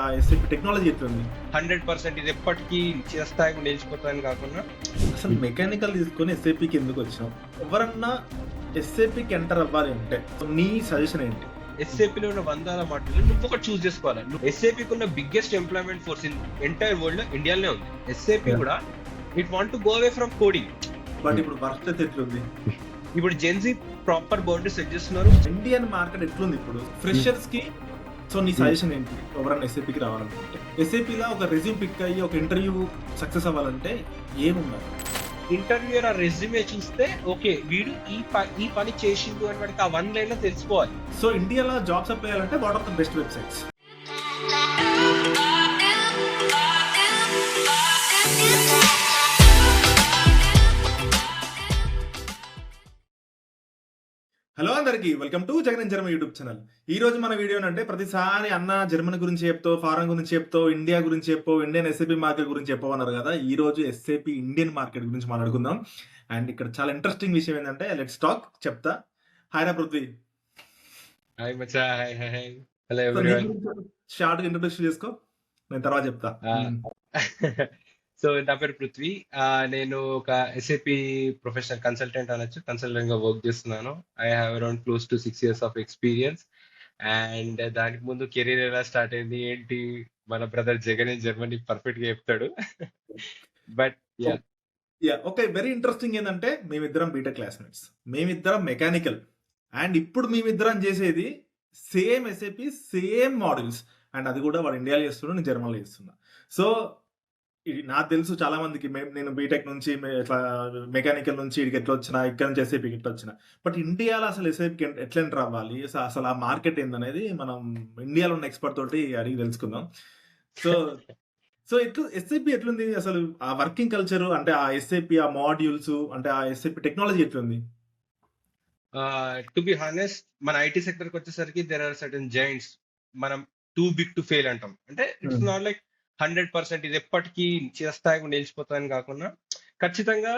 ఆ SAP technology ఎట్లుంది? 100% ఇది ఎప్పటికీ చిరస్థాయిగా నిలిచిపోతాయని కాకుండా అసలు మెకానికల్ తీసుకొని ఎస్ఏపికి ఎందుకు వచ్చినావు? ఎవరన్నా ఎస్ఏపికి ఎంటర్ అవ్వాలి అంటే నీ సజెషన్ ఏంటి? ఎస్ఏపీలో ఉన్న వందల మాటలు నువ్వు ఒకటి చూస్ చేసుకోవాలి. ఎస్ఏపీకి ఉన్న biggest employment force in entire world లో ఇండియాలోనే ఉంది. SAP Yeah. కూడా it want to go away from coding. But ఇప్పుడు పరిస్థితి ఎట్లుంది? ఇప్పుడు జెన్జీ ప్రాపర్ బౌండరీ సెట్ చేస్తున్నారు. ఇండియన్ మార్కెట్ ఎట్లుంది ఇప్పుడు ఫ్రెషర్స్ కి? సో నీ సజెషన్ ఏంటి ఎవరన్నా ఎస్ఏపికి రావాలనుకుంటే? ఎస్ఏపిలో ఒక రెజ్యూమ్ పిక్ అయ్యి ఒక ఇంటర్వ్యూ సక్సెస్ అవ్వాలంటే ఏముండాలి? ఇంటర్వ్యూర్ ఆ రెజ్యూమే చూస్తే ఓకే వీడు ఈ పని చేసిండు అని వాడికి ఆ 1 లైన్ లో తెలిసిపోవాలి. సో ఇండియాలో జాబ్స్ అప్లై చేయాలంటే what of the best websites? Hello అందరికి, welcome to Jagan German YouTube channel. ఈ రోజు మన వీడియో అంటే ప్రతిసారి అన్న జర్మన్ గురించి చెప్తావు, ఫారెన్ గురించి చెప్తావు, ఇండియా గురించి చెప్పావు, ఇండియన్ ఎస్ఏపీ మార్కెట్ గురించి చెప్పమన్నారు కదా. ఈ రోజు ఎస్ఏపీ ఇండియన్ మార్కెట్ గురించి మాట్లాడుకుందాం. అండ్ ఇక్కడ చాలా ఇంట్రెస్టింగ్ విషయం ఏంటంటే లెట్స్ టాక్. చెప్తా. హాయ్ రా పృథ్వీ. హాయ్ మచ్చా. Hi hi hi. Hello everyone. Short గా ఇంట్రొడక్షన్ చేసుకో, నేను తర్వాత చెప్తా. సో నా పేరు పృథ్వీ. నేను ఒక ఎస్ఏపి ప్రొఫెషనల్ కన్సల్టెంట్ అనొచ్చు. కన్సల్టెంట్ గా వర్క్ చేస్తున్నాను. I have around close to 6 years of experience. And దానికి ముందు కెరీర్ ఎలా స్టార్ట్ అయింది ఏంటి మన brother Jagan in Germany perfect గా చెప్తాడు. But yeah okay, very interesting ఏంటంటే మేమిద్దరం బీటెక్ క్లాస్మేట్స్, మేమిద్దరం మెకానికల్, అండ్ ఇప్పుడు మేమిద్దరం చేసేది same SAP, same models. And అది కూడా వాడు ఇండియాలో చేస్తున్నా, నేను జర్మన్లో చేస్తున్నా. సో ఇది నాకు తెలుసు చాలా మందికి, నేను బీటెక్ నుంచి ఇట్లా మెకానికల్ నుంచి ఇక్కడికి ఎట్లా వచ్చినా, ఇక్కడ నుంచి ఎస్ఏపీకి ఎట్లా వచ్చినా. బట్ ఇండియాలో అసలు ఎస్ఏపీకి ఎట్లా ఎంటర్ అవ్వాలి, అసలు ఆ మార్కెట్ ఏందనేది మనం ఇండియాలో ఉన్న ఎక్స్పర్ట్ తోటి అడిగి తెలుసుకుందాం. సో సో ఎస్ఏపీ ఎట్లుంది అసలు, ఆ వర్కింగ్ కల్చర్, అంటే ఆ ఎస్ఏపీ ఆ మాడ్యూల్స్, అంటే ఆ ఎస్ఏపీ టెక్నాలజీ ఎట్లుంది? టు బి హానెస్ట్ మన ఐటీ సెక్టర్ కి వచ్చేసరికి దెర్ ఆర్ సర్టన్ జైంట్స్. మనం టూ బిగ్ టు ఫెయిల్ అంటాం. అంటే ఇట్స్ నాట్ లైక్ 100% ఇది ఎప్పటికీ చిరస్థాయిగా నిలిచిపోతాయని కాకుండా ఖచ్చితంగా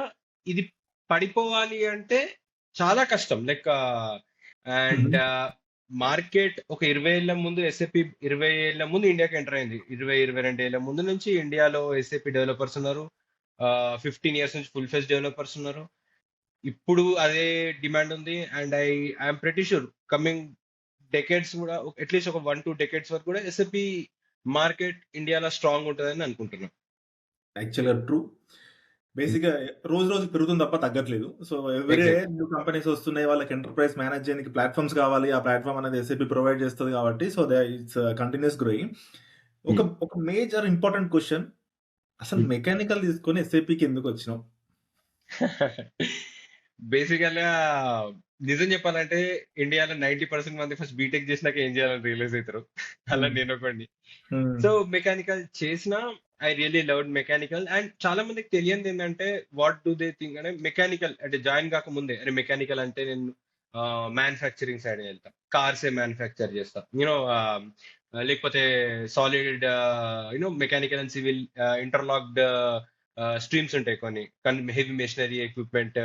ఇది పడిపోవాలి అంటే చాలా కష్టం. లైక్ అండ్ మార్కెట్ ఒక 20 ఏళ్ల ముందు ఎస్ఏపి 20 ఏళ్ల ముందు ఇండియాకి ఎంటర్ అయింది. 22 ఏళ్ల ముందు నుంచి ఇండియాలో ఎస్ఏపి డెవలపర్స్ ఉన్నారు. 15 years నుంచి ఫుల్ ఫెజ్ డెవలపర్స్ ఉన్నారు. ఇప్పుడు అదే డిమాండ్ ఉంది. And I'm pretty sure coming decades కూడా అట్లీస్ట్ ఒక 1-2 decades వరకు కూడా ఎస్ఏపి మార్కెట్ ఇండియాలో స్ట్రాంగ్ ఉంటుందని అనుకుంటున్నాను. యాక్చువల్గా ట్రూ. బేసిక్గా రోజు రోజు పెరుగుతుంది తప్ప తగ్గట్లేదు. So every day new companies వస్తున్నాయి, వాళ్ళకి ఎంటర్ప్రైజ్ మేనేజ్ చేయడానికి ప్లాట్ఫామ్స్ కావాలి. ఆ ప్లాట్ఫామ్ అనేది ఎస్ఏపి ప్రొవైడ్ చేస్తుంది కాబట్టి సో ఇట్స్ కంటిన్యూస్ గ్రోయింగ్. ఒక మేజర్ ఇంపార్టెంట్ క్వశ్చన్, అసలు మెకానికల్ తీసుకొని ఎస్ఏపికి ఎందుకు వచ్చినావు? బేసికల్గా నిజం చెప్పాలంటే ఇండియాలో 90% మంది ఫస్ట్ బీటెక్ చేసినాక ఏం చేయాలని రియలైజ్ అవుతారు. అలా నేను ఒకటి. సో మెకానికల్ చేసిన I really loved mechanical. And చాలా మందికి తెలియదు ఏంటంటే వాట్ డూ దే థింక్ అంటే మెకానికల్ అంటే జాయిన్ కాకముందే అరే మెకానికల్ అంటే నేను మ్యానుఫ్యాక్చరింగ్ సైడ్ వెళ్తా, కార్సే మ్యానుఫ్యాక్చర్ చేస్తా, యూనో లేకపోతే solid you know mechanical and civil interlocked streams ఉంటాయి కొన్ని. Heavy machinery equipment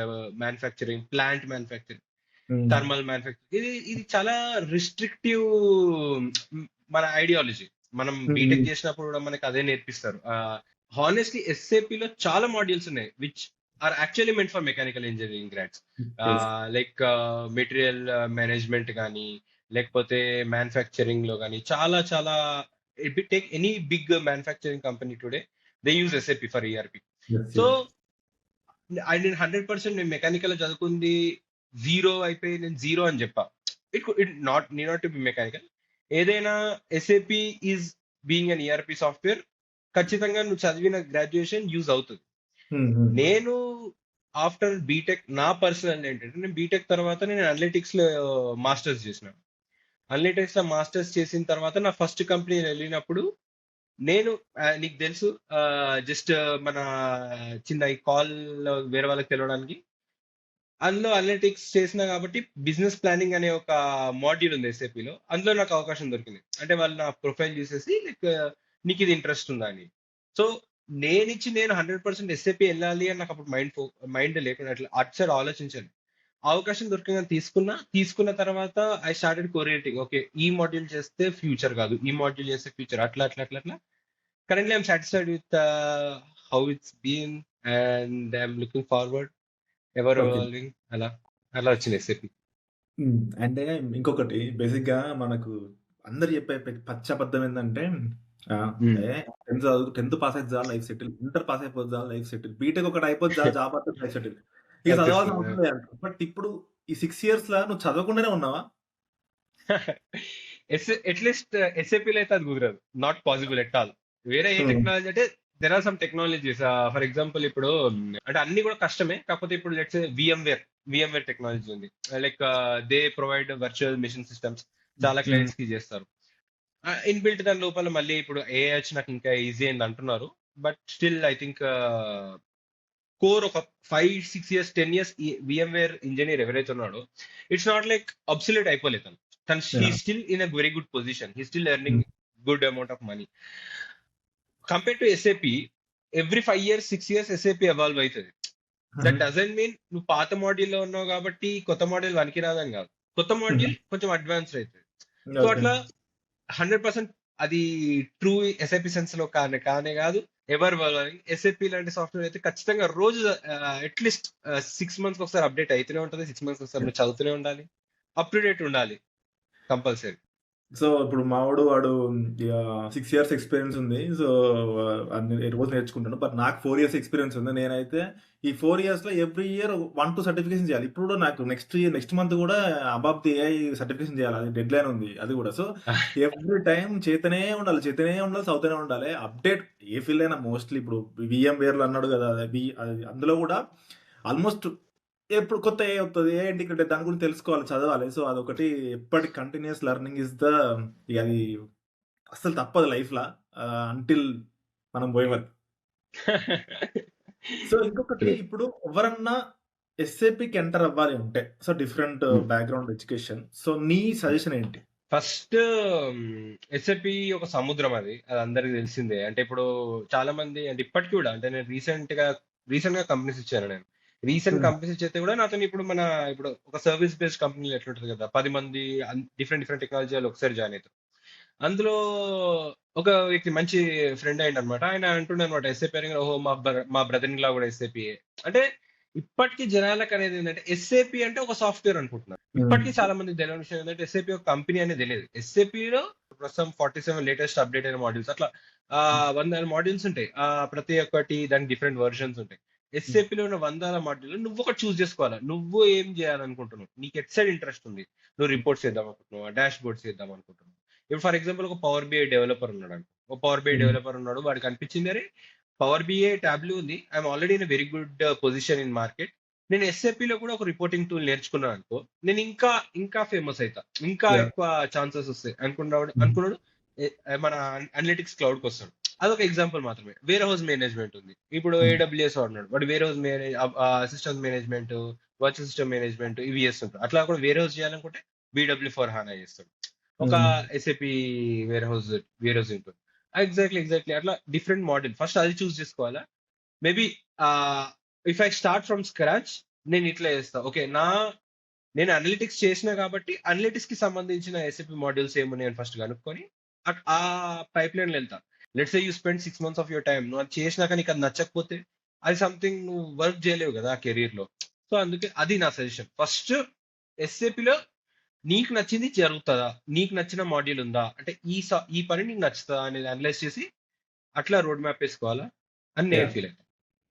manufacturing, plant manufacturing, thermal manufacturing. ఇది చాలా రిస్ట్రిక్టివ్ మన ఐడియాలజీ. మనం బీటెక్ చేసినప్పుడు కూడా మనకి అదే నేర్పిస్తారు. హానెస్ట్లీ ఎస్ఏపీలో చాలా మాడ్యూల్స్ ఉన్నాయి which are actually meant for mechanical engineering grads. Like material management కానీ, లేకపోతే మ్యానుఫ్యాక్చరింగ్ లో కానీ చాలా చాలా take any big manufacturing company today they use SAP for ERP. So నేను 100% నేను మెకానికల్ చదువుకుంది జీరో అయిపోయి నేను జీరో అని చెప్పా. It not to be mechanical. ఏదైనా SAP is being an ERP software ఖచ్చితంగా నువ్వు చదివిన గ్రాడ్యుయేషన్ యూజ్ అవుతుంది. నేను ఆఫ్టర్ బీటెక్ నా పర్సనల్ ఏంటంటే నేను బీటెక్ తర్వాత నేను అనలిటిక్స్ లో మాస్టర్స్ చేసిన. అనలిటిక్స్ లో మాస్టర్స్ చేసిన తర్వాత నా ఫస్ట్ కంపెనీ వెళ్ళినప్పుడు నేను నీకు తెలుసు జస్ట్ మన చిన్న ఈ కాల్ వేరే వాళ్ళకి తెలవడానికి అందులో అనలిటిక్స్ చేసిన కాబట్టి బిజినెస్ ప్లానింగ్ అనే ఒక మాడ్యూల్ ఉంది ఎస్ఏపిలో. అందులో నాకు అవకాశం దొరికింది. అంటే వాళ్ళు నా ప్రొఫైల్ చూసేసి లైక్ నీకు ఇది ఇంట్రెస్ట్ ఉందా అని. సో నేను 100% ఎస్ఏపి వెళ్ళాలి అని నాకు అప్పుడు మైండ్ లేకుండా అట్లా అటు సైడ్ ఆలోచించాను. అవకాశం దొరకగానే తీసుకున్న తర్వాత ఐ స్టార్టెడ్ కోరియేటింగ్. ఓకే, ఈ మాడ్యూల్ చేస్తే ఫ్యూచర్ కాదు, ఈ మాడ్యూల్ చేస్తే ఫ్యూచర్, అట్లా అట్లా అట్లా అట్లా. Currently I'm satisfied with how it's been and I'm looking forward ever okay. Evolving. అలా అలా వచ్చింది ఎస్ఏపి. అంటే ఇంకొకటి బేసిక్‌గా మనకు అందరూ చెప్పే పచ్చి అబద్ధం ఏందంటే ఏ 10థ్ పాస్ అయితే చాలు లైఫ్ సెటిల్. ఇంటర్ పాస్ అయిపోతే చాలు లైఫ్ సెటిల్. బీటెక్ ఒకటి అయిపోతే చాలు జాబ్ వస్తది లైఫ్ సెటిల్. ఇక చదవాల్సిన వచ్చేస్తుంది. అవసరం లేదంటారు. బట్ ఇప్పుడు ఈ 6 ఇయర్స్‌ల నువ్వు చదవకుండానే ఉన్నావా? అట్లీస్ట్ ఎస్ఏపీలో అయితే అది కుదరదు, నాట్ పాసిబుల్ ఎట్ ఆల్. వేరే ఏ హ్మ్. టెక్నాలజీ అంటే there are some technologies. For example ఇప్పుడు అంటే అన్ని కూడా కష్టమే, కాకపోతే ఇప్పుడు లెట్స్ విఎంవేర్ టెక్నాలజీ ఉంది. Like they provide virtual machine systems, చాలా హ్మ్. క్లయింట్స్ కి చేస్తారు. ఇన్బిల్ట్ దాని లోపల మళ్ళీ ఇప్పుడు ఏఐ నాకు ఇంకా ఈజీ అయింది అంటున్నారు. But still I think core ఒక 5, 6 ఇయర్స్, 10 ఇయర్స్ విఎంవేర్ ఇంజనీర్ ఎవరైతే ఉన్నాడో, ఇట్స్ నాట్ లైక్ అబ్సల్యూట్ అయిపోలేదు తను. He yeah! Still in a very good position, he still hmm. Earning good amount of money. Compare to SAP, every 5 years, 6 years SAP evolve అవుతుంది. హుహు. That doesn't mean నువ్వు పాత మాడ్యూల్లో ఉన్నావు కాబట్టి కొత్త మాడ్యూల్ పనికిరాదని కాదు. కొత్త హుహు. మాడ్యూల్ కొంచెం అడ్వాన్స్ అవుతుంది. So okay. అట్లా 100% అది ట్రూ ఎస్ఐపి సెన్స్ లో కానే కాదు. ఎవర్ ఎస్ఏపి లాంటి సాఫ్ట్వేర్ అయితే ఖచ్చితంగా రోజు అట్లీస్ట్ 6 మంత్స్ ఒకసారి అప్డేట్ అయితేనే ఉంటుంది. 6 మంత్స్ ఒకసారి నువ్వు చదువుతూనే ఉండాలి, అప్ టు డేట్ ఉండాలి కంపల్సరీ. సో, ఇప్పుడు వాడు 6 ఇయర్స్ ఎక్స్‌పీరియన్స్ ఉంది. సో, అన్ని రోజు నేర్చుకుంటాడు. బట్ నాకు 4 ఇయర్స్ ఎక్స్‌పీరియన్స్ ఉంది. నేనైతే ఈ 4 ఇయర్స్‌లో ఎవ్రీ ఇయర్ 1, 2 సర్టిఫికేషన్ చేయాలి. ఇప్పుడు కూడా నాకు నెక్స్ట్ మంత్ కూడా అబాబ్ ది ఏఐ సర్టిఫికేషన్ చేయాలి. అది డెడ్‌లైన్ ఉంది అది కూడా. సో, ఎవ్రీ టైమ్ చేతనే ఉండాలి, చదువుతూనే ఉండాలి. అప్డేట్ ఏ ఫీల్డ్ అయినా మోస్ట్‌లీ ఇప్పుడు వీఎంవేర్‌లో అన్నాడు కదా! అది అందులో కూడా ఆల్మోస్ట్ ఎప్పుడు కొత్త ఏ వత్తది, ఏ ఇంటిగ్రేటెడ్ దాని గురించి తెలుసుకోవాలి, చదవాలి. సో, అదొకటి ఎప్పటికి కంటిన్యూయస్ లెర్నింగ్ ఇస్ ద ఇగ అది అస్సలు తప్పదు లైఫ్‌ల అంటిల్ మనం పోయే వరకు. సో, ఇంకొకటి ఇప్పుడు ఎవరన్నా ఎస్ఏపీకి ఎంటర్ అవ్వాలి అంటే, so, different background education. So, నీ సజెషన్ ఏంటి? ఫస్ట్ ఎస్ఏపి ఒక సముద్రం, అది అందరికి తెలిసిందే. అంటే ఇప్పుడు చాలా మంది, అంటే ఇప్పటికి కూడా, అంటే నేను రీసెంట్ గా కంపెనీస్ ఇచ్చాను నేను. రీసెంట్ హ్మ్. కంపెనీస్ ఇచ్చేస్తే కూడా నాతో ఇప్పుడు ఒక సర్వీస్ బేస్డ్ కంపెనీలు ఎట్లుంటది కదా, 10 మంది డిఫరెంట్ డిఫరెంట్ టెక్నాలజీ వాళ్ళు ఒకసారి జాయిన్ అవుతారు. అందులో ఒక వ్యక్తి మంచి ఫ్రెండ్ అయ్యిండు అనమాట. ఆయన అంటుండే అనమాట ఎస్ఏపి అని, ఓహో మా బ్రదర్ ఇన్ లా కూడా ఎస్ఏపి. అంటే ఇప్పటికీ జనాలకు అనేది ఏంటంటే ఎస్ఏపి అంటే ఒక సాఫ్ట్వేర్ అనుకుంటున్నారు. హ్మ్. ఇప్పటికీ చాలా మంది తెలియని విషయం ఏంటంటే ఎస్ఏపి ఒక కంపెనీ అనేది తెలియదు. ఎస్ఏపిలో ప్రస్తుతం 47 లేటెస్ట్ అప్డేట్ అయిన మాడ్యూల్స్, అట్లా 100 మాడ్యూల్స్ ఉంటాయి. ప్రతి ఒక్కటి దానికి డిఫరెంట్ వర్షన్స్ ఉంటాయి. హ్మ్. ఎస్ఏపిలో ఉన్న 100 మాడ్యూల్ నువ్వు ఒకటి చూస్ చేసుకోవాలా. నువ్వు ఏం చేయాలనుకుంటున్నావు, నీకు ఎట్ సైడ్ ఇంట్రెస్ట్ ఉంది. నువ్వు రిపోర్ట్స్ చేద్దాం అనుకుంటున్నావు, డాష్ బోర్డ్స్ చేద్దాం అనుకుంటున్నావు. ఇప్పుడు ఫర్ ఎగ్జాంపుల్ ఒక పవర్ బిఐ డెవలపర్ ఉన్నాడు అనుకో. ఒక పవర్ బిఐ హ్మ్. డెవలపర్ ఉన్నాడు, వాడికి అనిపించింది అరే పవర్ బిఐ టాబ్లూ ఉంది, I'm already in very good position in market. నేను ఎస్ఏపి లో కూడా ఒక రిపోర్టింగ్ టూల్ నేర్చుకున్నాను అనుకో, నేను ఇంకా ఇంకా ఫేమస్ అవుతా, ఇంకా యాహ్! ఎక్కువ ఛాన్సెస్ వస్తాయి హ్మ్. అనుకున్నాడు. మన అనలిటిక్స్ క్లౌడ్ కి వస్తాడు. అదొక ఎగ్జాంపుల్ మాత్రమే. వేర్ హౌస్ మేనేజ్మెంట్ ఉంది. ఇప్పుడు హ్మ్. ఏడబ్ల్యూఎస్ వాడున్నాడు, వాడు warehouse system management, virtual system management ఇవి చేస్తుంటాడు. అట్లా కూడా వేర్ హౌస్ చేయాలనుకుంటే BW ఫర్ హానా చేస్తాడు. ఒక హ్మ్. ఎస్ఏపి వేర్ హౌస్ ఉంటుంది. ఎగ్జాక్ట్లీ అట్లా డిఫరెంట్ మోడల్. ఫస్ట్ అది చూస్ చేసుకోవాలా. Maybe if I start from scratch, నేను ఇట్లా చేస్తా. ఓకే, నేను అనలిటిక్స్ చేసిన కాబట్టి అనలిటిక్స్ కి సంబంధించిన ఎస్ఏపి మాడ్యూల్స్ ఏమున్నాయి అని ఫస్ట్ కనుక్కొని ఆ పైప్ లైన్ వెళ్తా. Let's say you spend 6 months of your time, నువ్వు అది చేసినాక నీకు అది నచ్చకపోతే అది సంథింగ్ నువ్వు వర్క్ చేయలేవు కదా కెరీర్ లో. సో అందుకే అది నా సజెషన్. ఫస్ట్ ఎస్ఏపిలో నీకు నచ్చింది జరుగుతుందా, నీకు నచ్చిన మాడ్యూల్ ఉందా, అంటే ఈ పని నీకు నచ్చుతుందా అనేది అనలైజ్ చేసి అట్లా రోడ్ మ్యాప్ వేసుకోవాలా అని నేను యాహ్! ఫీల్ అవుతాను.